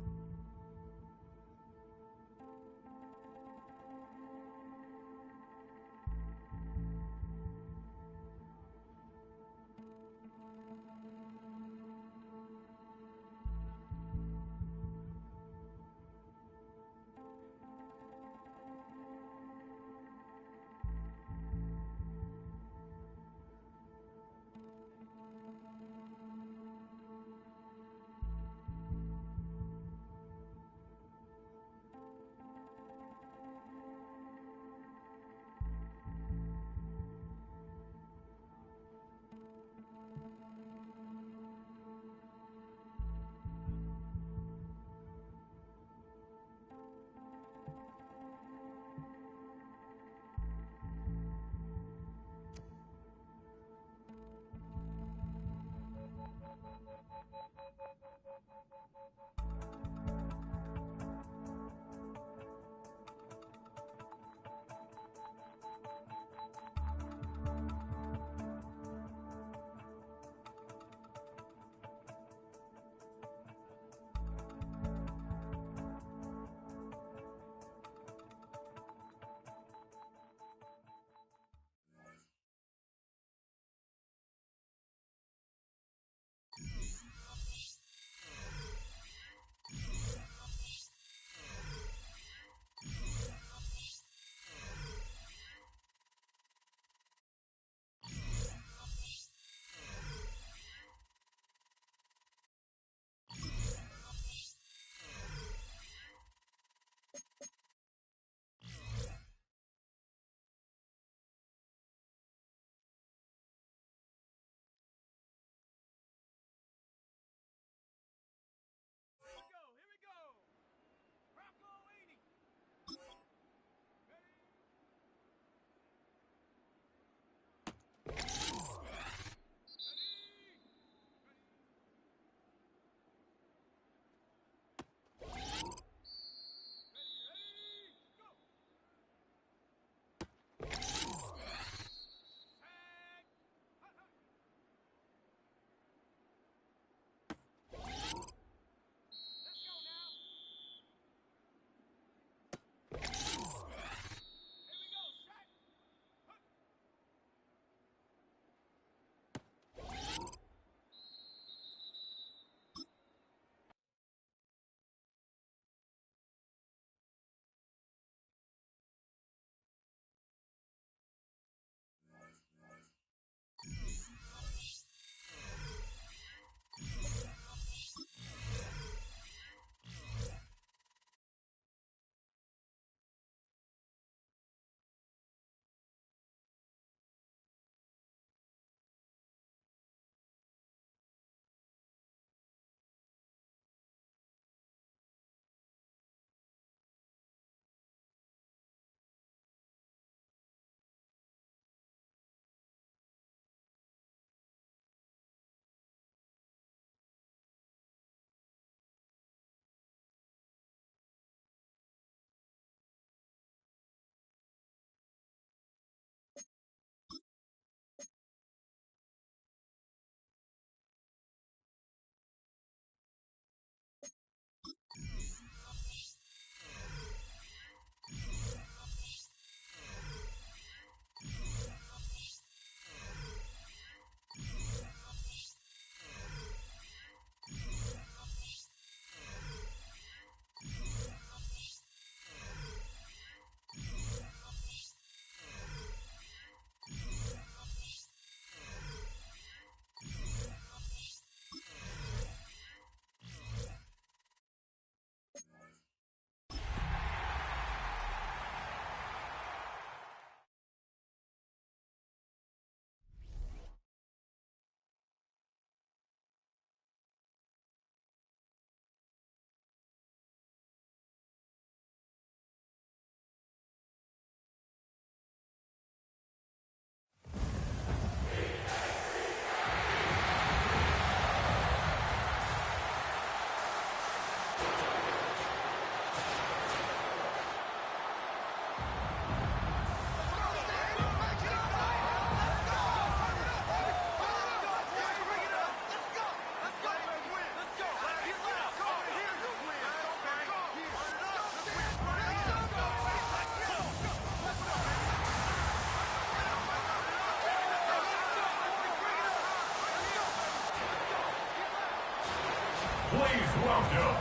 Please welcome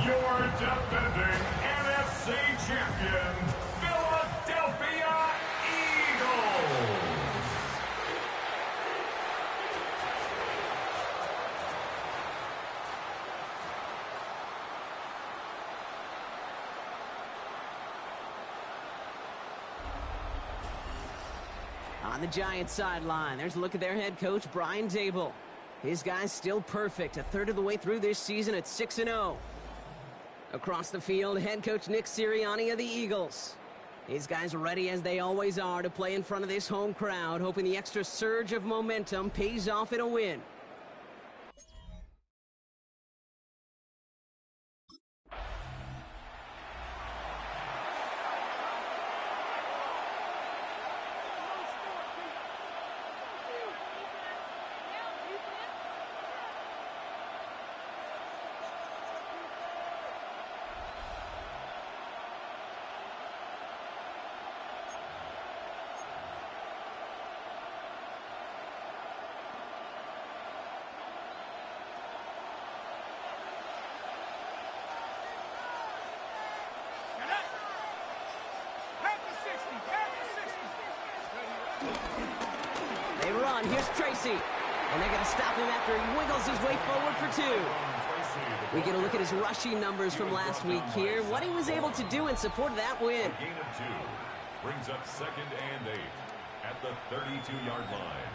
your defending NFC champion, Philadelphia Eagles. On the Giants sideline, there's a look at their head coach, Brian Dable. His guy's still perfect, a third of the way through this season at 6-0. Across the field, head coach Nick Sirianni of the Eagles. His guys are ready, as they always are, to play in front of this home crowd, hoping the extra surge of momentum pays off in a win. They run. Here's Tracy. And they're going to stop him after he wiggles his way forward for 2. We get a look at his rushing numbers from last week here. What he was able to do in support of that win. Gain of 2 brings up 2nd and 8 at the 32-yard line.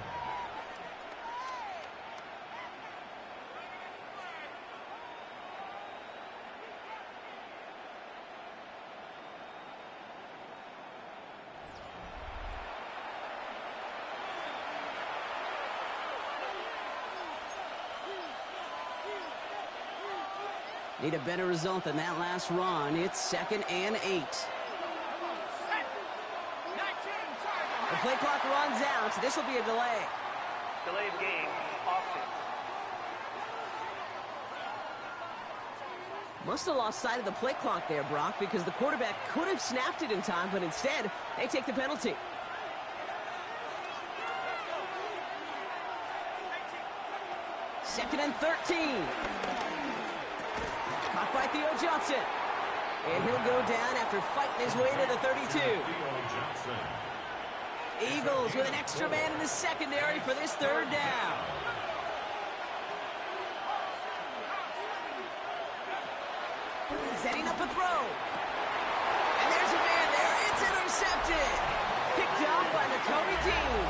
Need a better result than that last run. It's 2nd and 8. The play clock runs out. This will be a delay. Delay of game, offense. Must have lost sight of the play clock there, Brock, because the quarterback could have snapped it in time, but instead, they take the penalty. Second and 13. Caught by Theo Johnson. And he'll go down after fighting his way to the 32. Eagles with an extra man in the secondary for this 3rd down. Setting up a throw. And there's a man there. It's intercepted. Picked off by Nakobe Dean.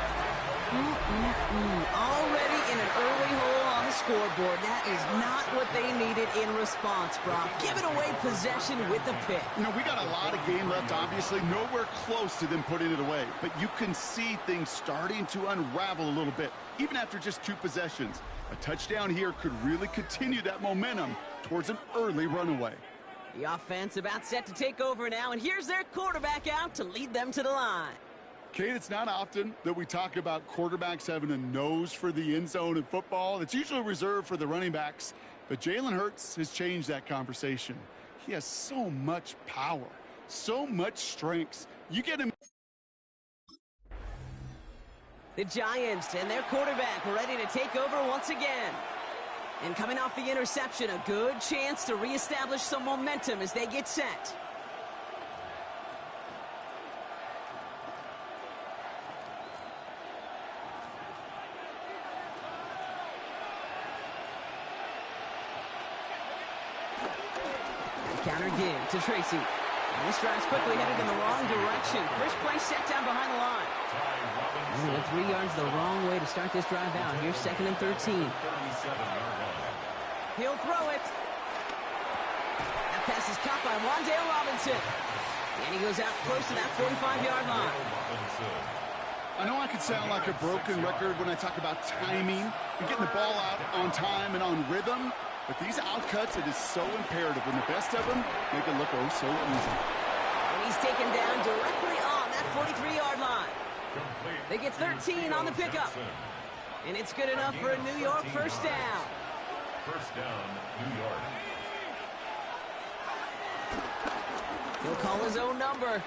Already in an early hole on the scoreboard. That is not what they needed in response, Brock. Giving away possession with the pick. You know, we got a lot of game left, obviously. Nowhere close to them putting it away. But you can see things starting to unravel a little bit, even after just 2 possessions. A touchdown here could really continue that momentum towards an early runaway. The offense about set to take over now, and here's their quarterback out to lead them to the line. Kate, it's not often that we talk about quarterbacks having a nose for the end zone in football. It's usually reserved for the running backs. But Jalen Hurts has changed that conversation. He has so much power, so much strength. You get him. The Giants and their quarterback ready to take over once again. And coming off the interception, a good chance to reestablish some momentum as they get set. Counter give to Tracy. And this drive's quickly headed in the wrong direction. First play set down behind the line. With 3 yards the wrong way to start this drive out. Here's 2nd and 13. He'll throw it. That pass is caught by Wan'Dale Robinson. And he goes out close to that 45-yard line. I know I could sound like a broken record when I talk about timing and getting the ball out on time and on rhythm. But these outcuts, it is so imperative. When the best of them make it look oh so easy. And he's taken down directly on that 43-yard line. They get 13 on the pickup. And it's good enough for a New York first down. First down, New York. He'll call his own number.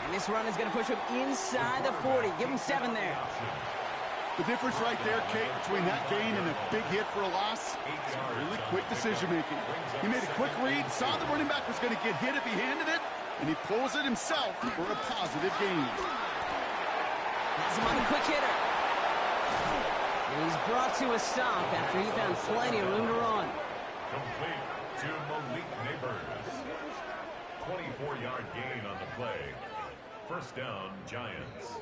And this run is going to push him inside the 40. Give him 7 there. The difference right there, Kate, between that gain and a big hit for a loss is really quick decision-making. He made a quick read, saw the running back was going to get hit if he handed it, and he pulls it himself for a positive gain. Has him on a quick hitter. And he's brought to a stop after he found plenty of room to run. Complete to Malik Neighbors. 24-yard gain on the play. First down, Giants.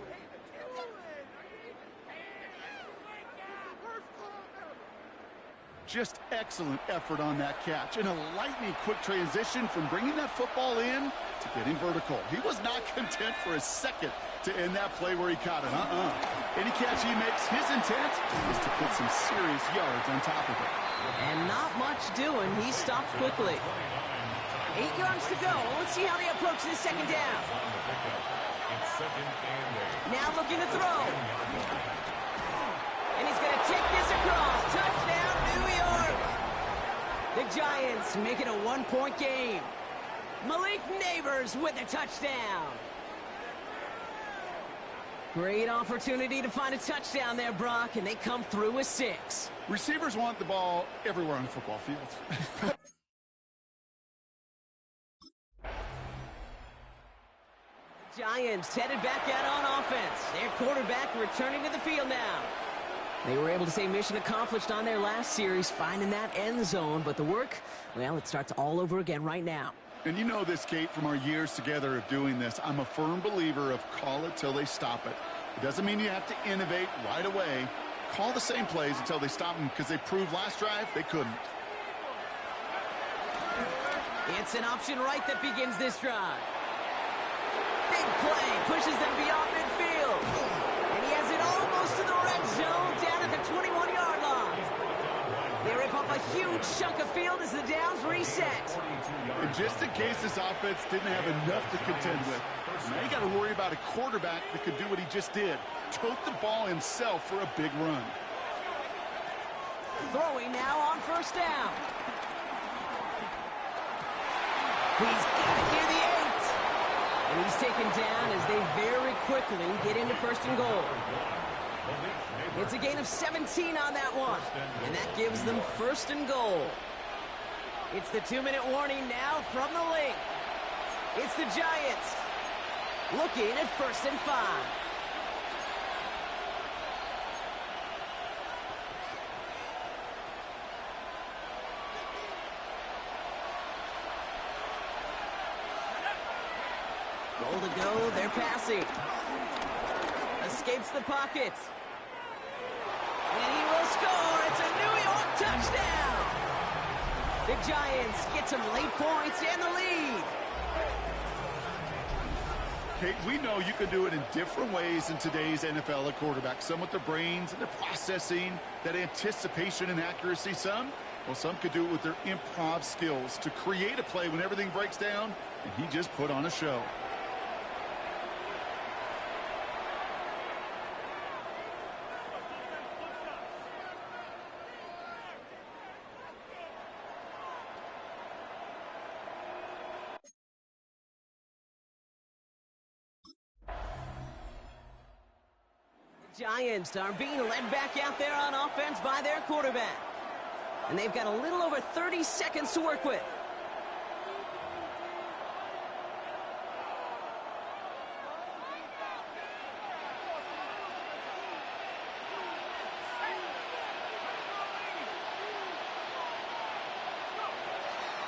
Just excellent effort on that catch. And a lightning quick transition from bringing that football in to getting vertical. He was not content for a second to end that play where he caught it. Any catch he makes, his intent is to put some serious yards on top of it. And not much doing. He stopped quickly. 8 yards to go. Let's see how they approach this second down. Now looking to throw. And he's going to take this across. Touchdown, New York. The Giants make it a one-point game. Malik Neighbors with a touchdown. Great opportunity to find a touchdown there, Brock, and they come through with 6. Receivers want the ball everywhere on the football field. Giants headed back out on offense. Their quarterback returning to the field now. They were able to say mission accomplished on their last series, finding that end zone. But the work, well, it starts all over again right now. And you know this, Kate, from our years together of doing this. I'm a firm believer of call it till they stop it. It doesn't mean you have to innovate right away. Call the same plays until they stop them, because they proved last drive they couldn't. It's an option right that begins this drive. Big play, pushes them beyond midfield. And he has it almost to the red zone, down at the 21-yard line. They rip off a huge chunk of field as the downs reset. And just in case this offense didn't have enough to contend with, now you got to worry about a quarterback that could do what he just did. Tote the ball himself for a big run. Throwing now on first down. He's got it near the 8. And he's taken down as they very quickly get into first and goal. It's a gain of 17 on that one. And that gives them first and goal. It's the 2-minute warning now from the link. It's the Giants looking at first and 5. Goal to go, they're passing. Escapes the pocket. And he will score. It's a New York touchdown. The Giants get some late points and the lead. Kate, we know you can do it in different ways in today's NFL at quarterback. Some with their brains and their processing, that anticipation and accuracy. Some could do it with their improv skills to create a play when everything breaks down, and he just put on a show. Giants are being led back out there on offense by their quarterback. And they've got a little over 30 seconds to work with.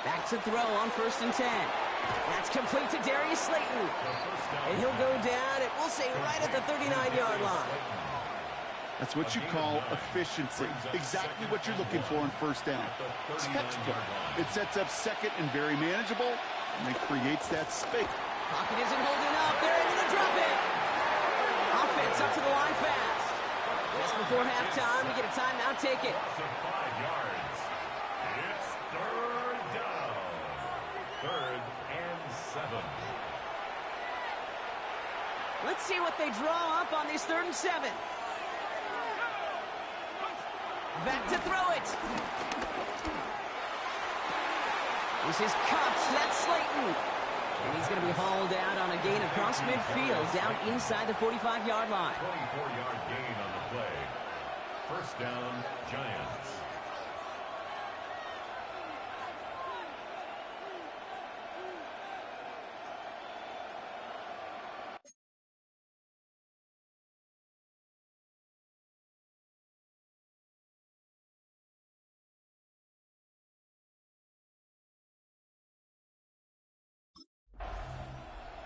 Back to throw on first and 10. That's complete to Darius Slayton. And he'll go down, and we'll say right at the 39-yard line. That's what you call efficiency. Exactly what you're looking for on first down. Textbook. It sets up second and very manageable, and then creates that space. Pocket isn't holding up. They're able to drop it. Offense up to the line fast. Just before halftime, we get a timeout. Take it. 5 yards. It's third down. 3rd and 7. Let's see what they draw up on these 3rd and 7. Back to throw it. This is cut. That's Slayton. And he's He's going to be hauled out on a gain across midfield, down inside the 45-yard line. 24-yard gain on the play. First down, Giants.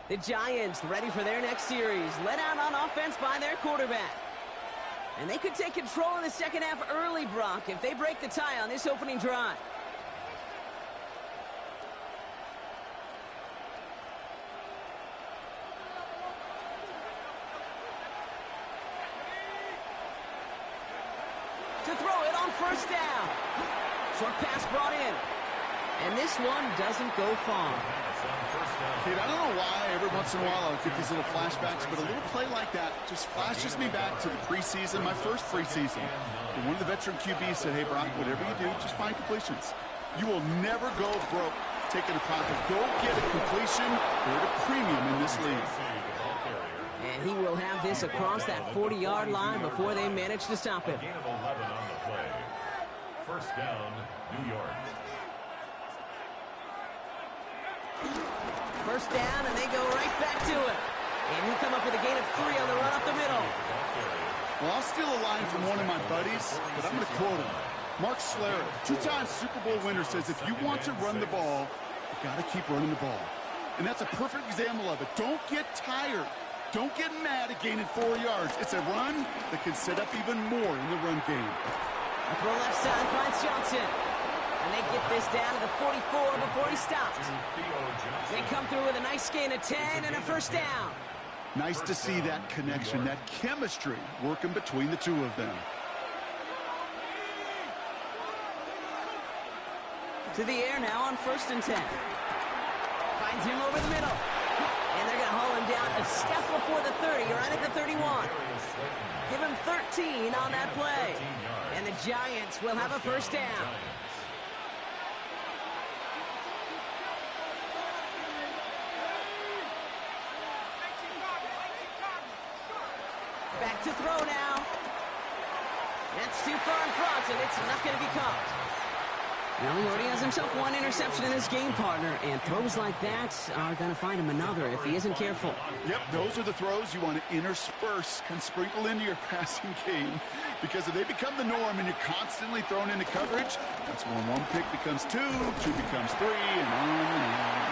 The Giants ready for their next series, led out on offense by their quarterback. And they could take control in the second half early, Brock, if they break the tie on this opening drive. To throw it on first down. Short pass brought in. And this one doesn't go far. Kate, I don't know why every once in a while I'll get these little flashbacks, but a little play like that just flashes me back to the preseason, my first preseason. And one of the veteran QBs said, hey, Brock, whatever you do, just find completions. You will never go broke taking a profit. Go get a completion. They're at a premium in this league. And he will have this across that 40-yard line before they manage to stop him. Gain of 11 on the play. First down, New York. First down, and they go right back to it. And he'll come up with a gain of 3 on the run up the middle. Well, I'll steal a line from one of my buddies, but I'm going to quote him. Mark Schlereth, 2-time Super Bowl winner, says if you want to run the ball, you got to keep running the ball. And that's a perfect example of it. Don't get tired. Don't get mad at gaining 4 yards. It's a run that can set up even more in the run game. Up the left side finds Johnson. And they get this down to the 44 before he stops. They come through with a nice gain of 10 and a first down. Nice to see that connection, that chemistry working between the two of them. To the air now on 1st and 10. Finds him over the middle. And they're going to haul him down a step before the 30, right at the 31. Give him 13 on that play. And the Giants will have a first down. Back to throw now. That's too far in front, and it's not going to be caught. Now he already has himself 1 interception in his game, partner, and throws like that are going to find him another if he isn't careful. Yep, those are the throws you want to intersperse and sprinkle into your passing game, because if they become the norm and you're constantly thrown into coverage, that's when 1 pick becomes 2, 2 becomes 3, and on and on.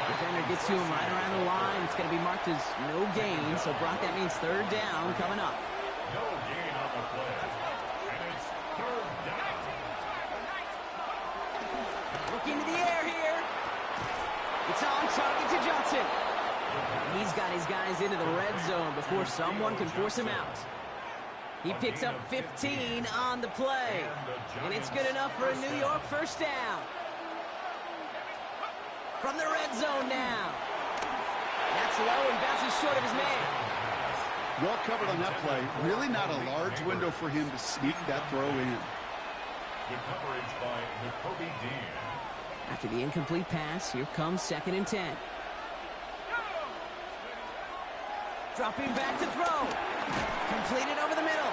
Defender gets to him right around the line. It's going to be marked as no gain, so Brock, that means 3rd down coming up. No gain on the play. And it's 3rd down. Looking to the air here. It's on target to Johnson. And he's got his guys into the red zone before someone can force him out. He picks up 15 on the play. And it's good enough for a New York first down. From the red zone now. That's low and bounces short of his man. Well covered on that play. Really not a large window for him to sneak that throw in. Good coverage by Jacoby Dean. After the incomplete pass, here comes 2nd and 10. Dropping back to throw. Completed over the middle.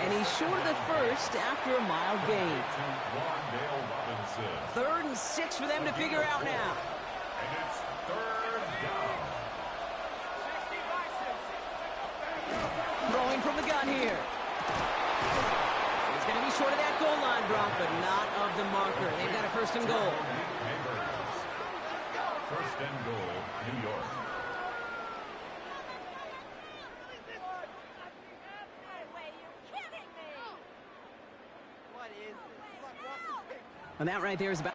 And he's short of the first after a mild gain. 3rd and 6 for them to figure out now. And it's 3rd down. Throwing from the gun here. He's going to be short of that goal line, Brock, but not of the marker. They've got a 1st and goal. 1st and goal, New York. And that right there is about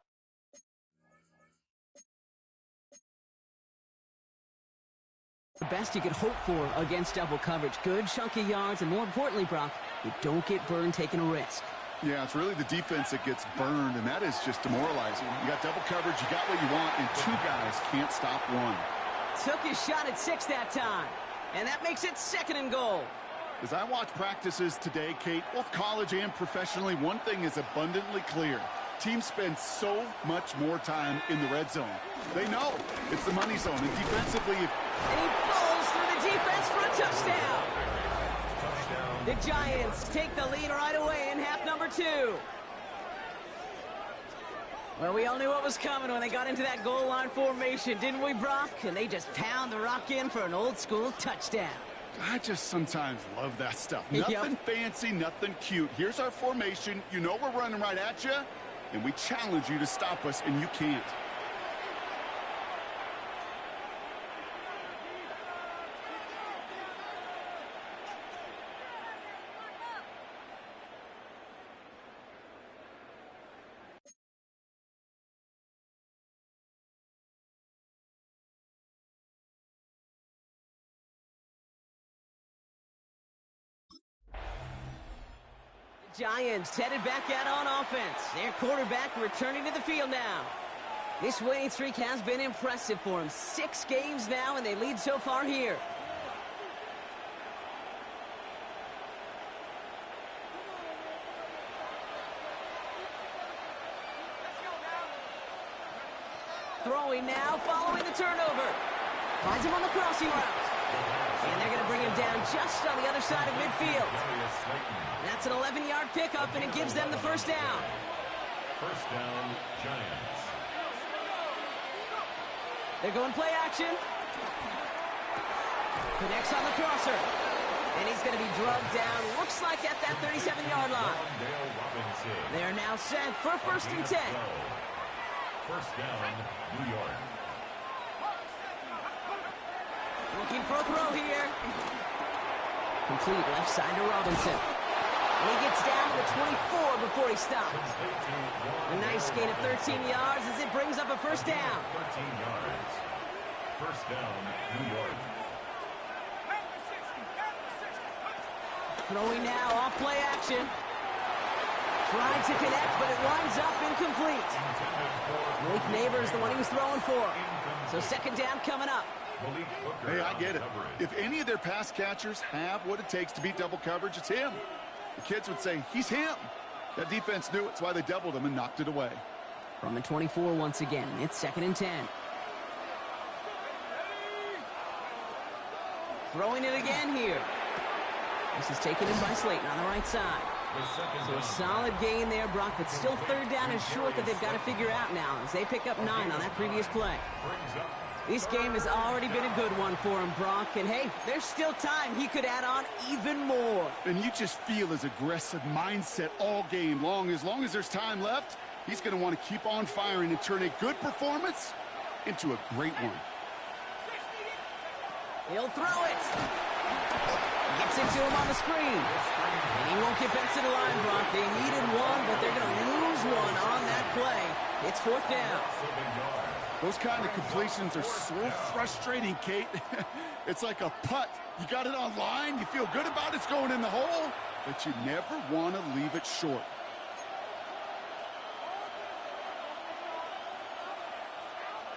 the best you could hope for against double coverage. Good chunky yards, and more importantly, Brock, you don't get burned taking a risk. Yeah, it's really the defense that gets burned, and that is just demoralizing. You got double coverage, you got what you want, and 2 guys can't stop 1. Took his shot at 6 that time, and that makes it 2nd and goal. As I watch practices today, Kate, both college and professionally, one thing is abundantly clear. Teams spend so much more time in the red zone. They know it's the money zone, and defensively... And he bowls through the defense for a touchdown. The Giants take the lead right away in half number 2. Well, we all knew what was coming when they got into that goal line formation, didn't we, Brock? And they just pound the rock in for an old-school touchdown. I just sometimes love that stuff. Nothing fancy, nothing cute. Here's our formation. You know we're running right at you, and we challenge you to stop us, and you can't. Giants headed back out on offense. Their quarterback returning to the field now. This winning streak has been impressive for them. 6 games now, and they lead so far here. Throwing now, following the turnover. Finds him on the crossing route. And they're going to bring him down just on the other side of midfield. That's an 11-yard pickup, and it gives them the first down. First down, Giants. They're going play action. Connects on the crosser. And he's going to be drugged down, looks like at that 37-yard line. They are now set for 1st and 10. First down, New York. Looking for a throw here. Complete left side to Robinson. And he gets down to the 24 before he stops. A nice gain of 13 yards as it brings up a first down. 13 yards. First down, New York. Throwing now off play action. Trying to connect, but it winds up incomplete. Malik Neighbors, the one he was throwing for. So second down coming up. Hey, I get it. If any of their pass catchers have what it takes to beat double coverage, it's him. The kids would say, he's him. That defense knew it. It's why they doubled him and knocked it away. From the 24 once again, it's 2nd and 10. Throwing it again here. This is taken in by Slayton on the right side. So a solid gain there, Brock, but still 3rd down and short that they've got to figure out now as they pick up 9 on that previous play. This game has already been a good one for him, Brock. And, hey, there's still time. He could add on even more. And you just feel his aggressive mindset all game long. As long as there's time left, he's going to want to keep on firing and turn a good performance into a great one. He'll throw it. Gets it to him on the screen. And he won't get back to the line, Brock. They needed one, but they're going to lose one on that play. It's 4th down. Those kind of completions are so frustrating, Kate. It's like a putt. You got it on line, you feel good about it's going in the hole, but you never want to leave it short.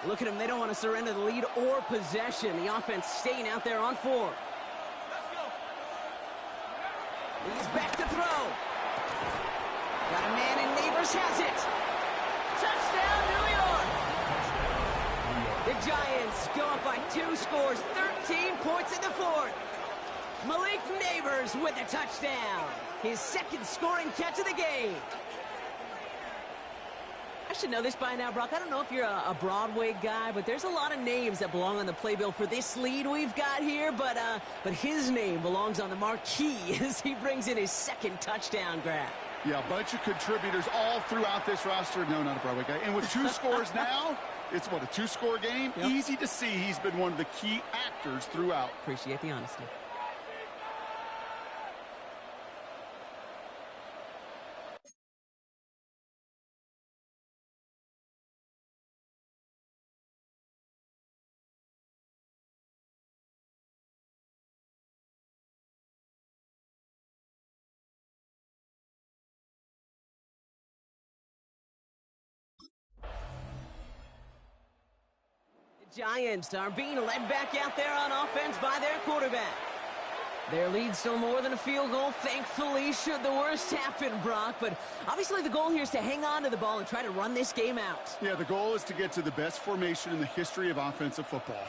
Look at them. They don't want to surrender the lead or possession. The offense staying out there on 4. He's back to throw. Got a man, and Neighbors has it. Touchdown, New York. The Giants go up by 2 scores, 13 points in the 4th. Malik Neighbors with a touchdown. His 2nd scoring catch of the game. I should know this by now, Brock. I don't know if you're a Broadway guy, but there's a lot of names that belong on the playbill for this lead we've got here, but his name belongs on the marquee as he brings in his 2nd touchdown grab. Yeah, a bunch of contributors all throughout this roster. No, not a Broadway guy. And with 2 scores now, it's what, a 2-score game? Yep. Easy to see he's been one of the key actors throughout. Appreciate the honesty. Giants are being led back out there on offense by their quarterback. Their lead's still more than a field goal, thankfully, should the worst happen, Brock. But obviously the goal here is to hang on to the ball and try to run this game out. Yeah, the goal is to get to the best formation in the history of offensive football.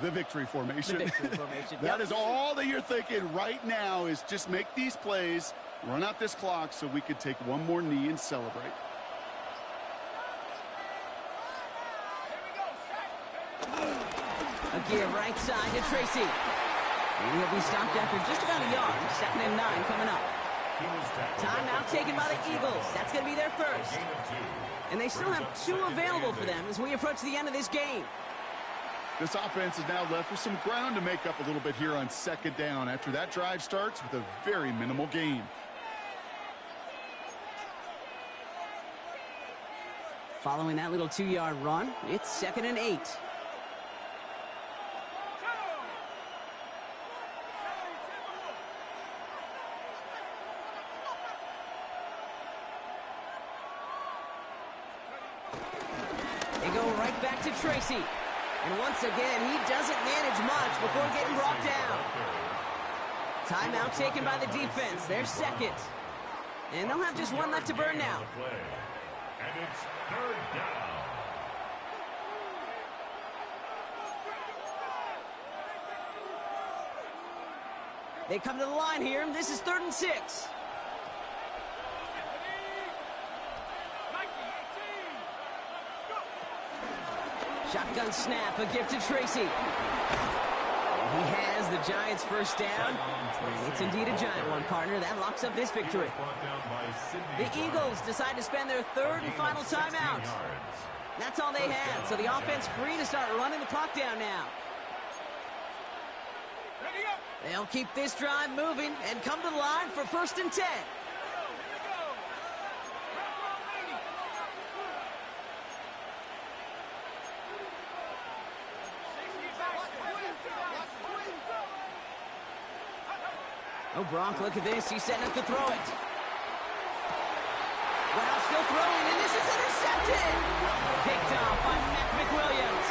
The victory formation. The victory formation. That is all that you're thinking right now, is just make these plays, run out this clock so we could take one more knee and celebrate. Again, right side to Tracy. And he'll be stopped after just about a yard. 2nd and 9 coming up. Timeout taken by the Eagles. That's going to be their first. And they still have 2 available for them as we approach the end of this game. This offense is now left with some ground to make up a little bit here on 2nd down after that drive starts with a very minimal gain. Following that little 2-yard run, it's 2nd and 8. They go right back to Tracy. And once again, he doesn't manage much before getting brought down. Timeout taken by the defense. Their second. And they'll have just one left to burn now. And it's 3rd down. They come to the line here. This is 3rd and 6. Shotgun snap, a gift to Tracy. And he has the Giants' first down. And it's indeed a giant one, partner. That locks up this victory. The Eagles decide to spend their 3rd and final timeout. That's all they had, so the offense free to start running the clock down now. They'll keep this drive moving and come to the line for 1st and 10. Oh, Brock, look at this. He's setting up to throw it. Wow, still throwing, and this is intercepted. Picked off by McWilliams.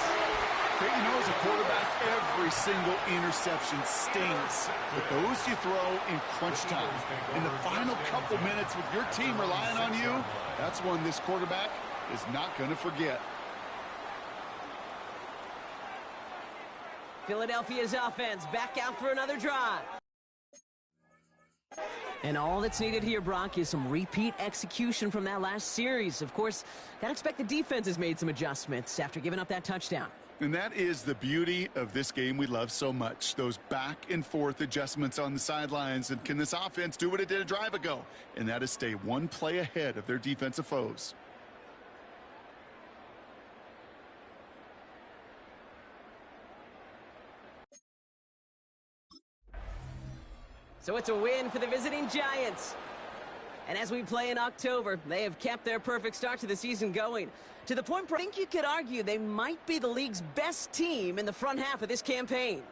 You know, as a quarterback, every single interception stings. But those you throw in crunch time. In the final couple minutes with your team relying on you, that's one this quarterback is not going to forget. Philadelphia's offense back out for another drive. And all that's needed here, Brock, is some repeat execution from that last series. Of course, gotta expect the defense has made some adjustments after giving up that touchdown. And that is the beauty of this game we love so much. Those back and forth adjustments on the sidelines. And can this offense do what it did a drive ago? And that is stay one play ahead of their defensive foes. So it's a win for the visiting Giants. And as we play in October, they have kept their perfect start to the season going. To the point where I think you could argue they might be the league's best team in the front half of this campaign.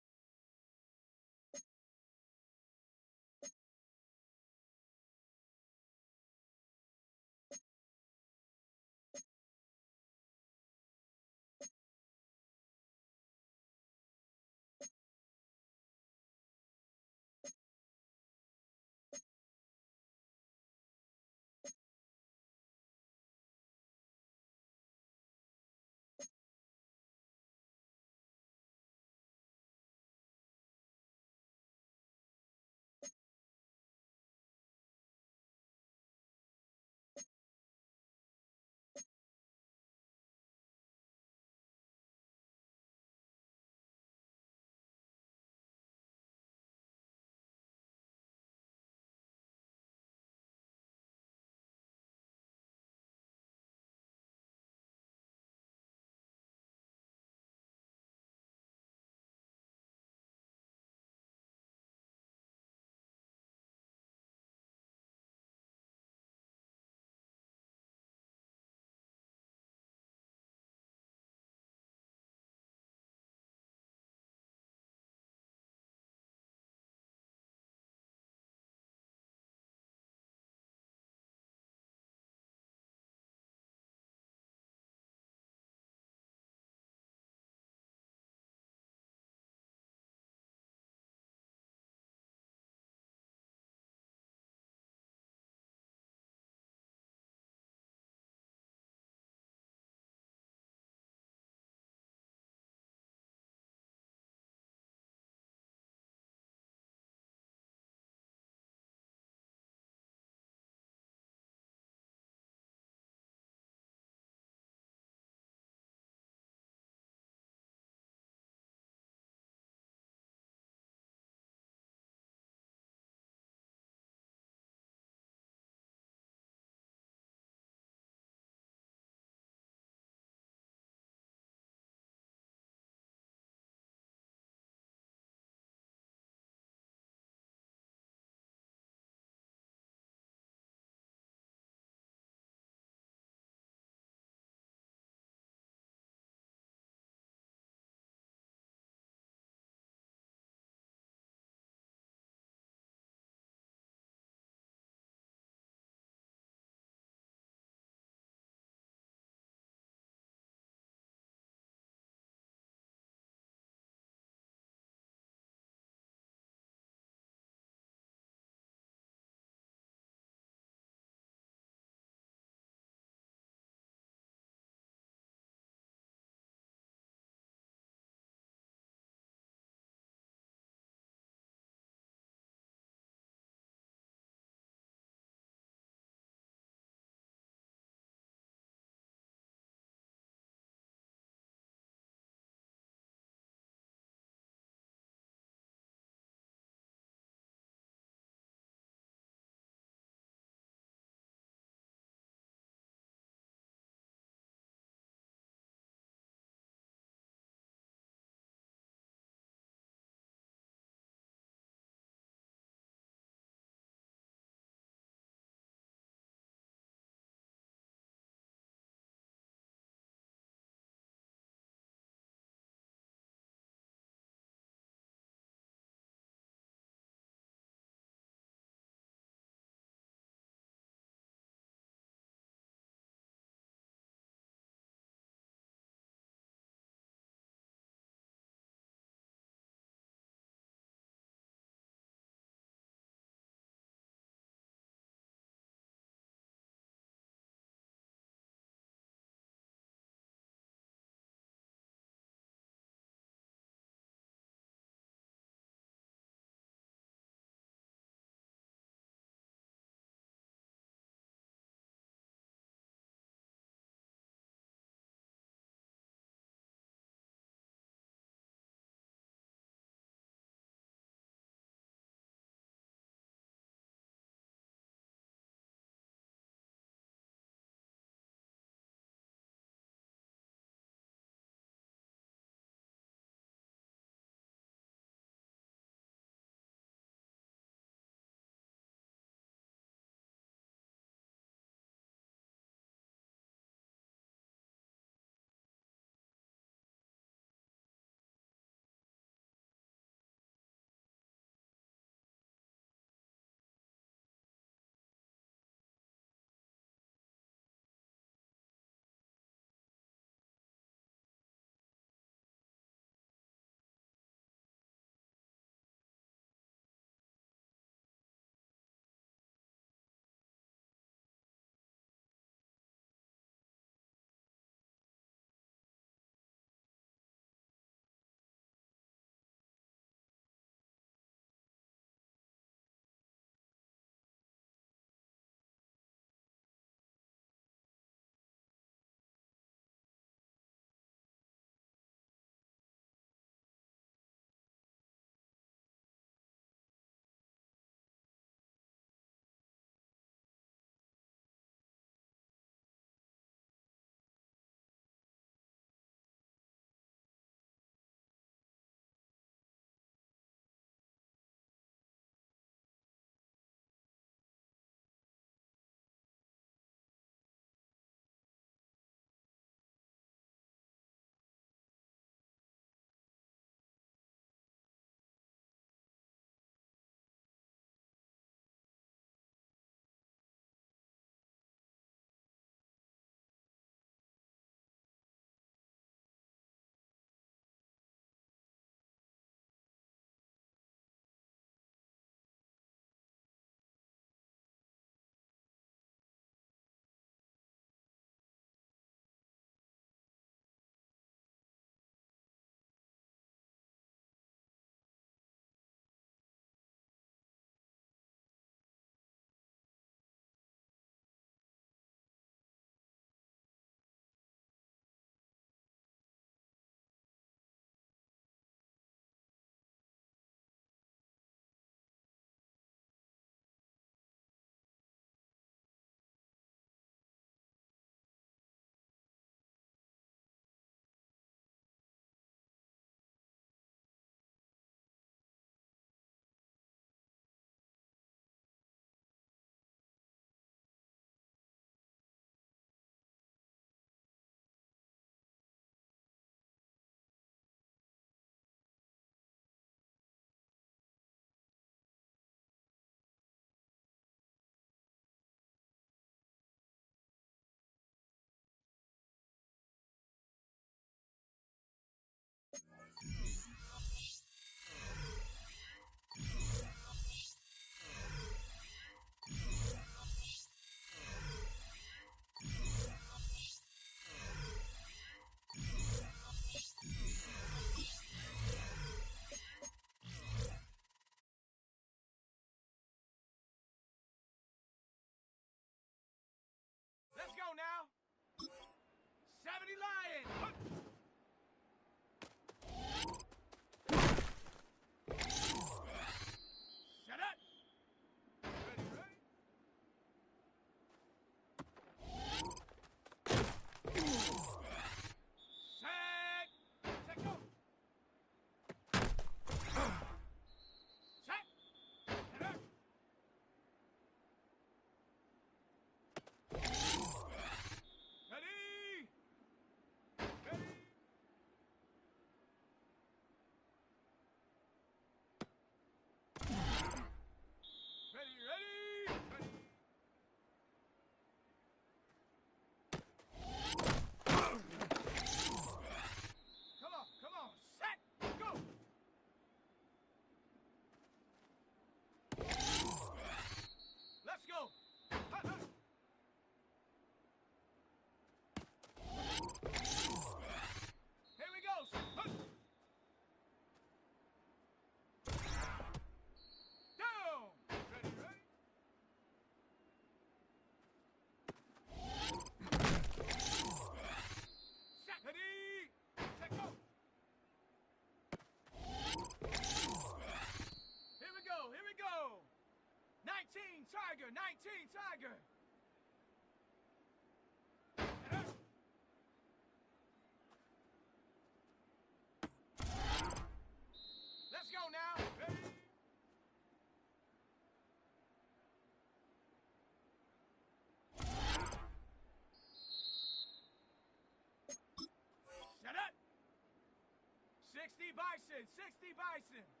60 Bison, 60 Bison.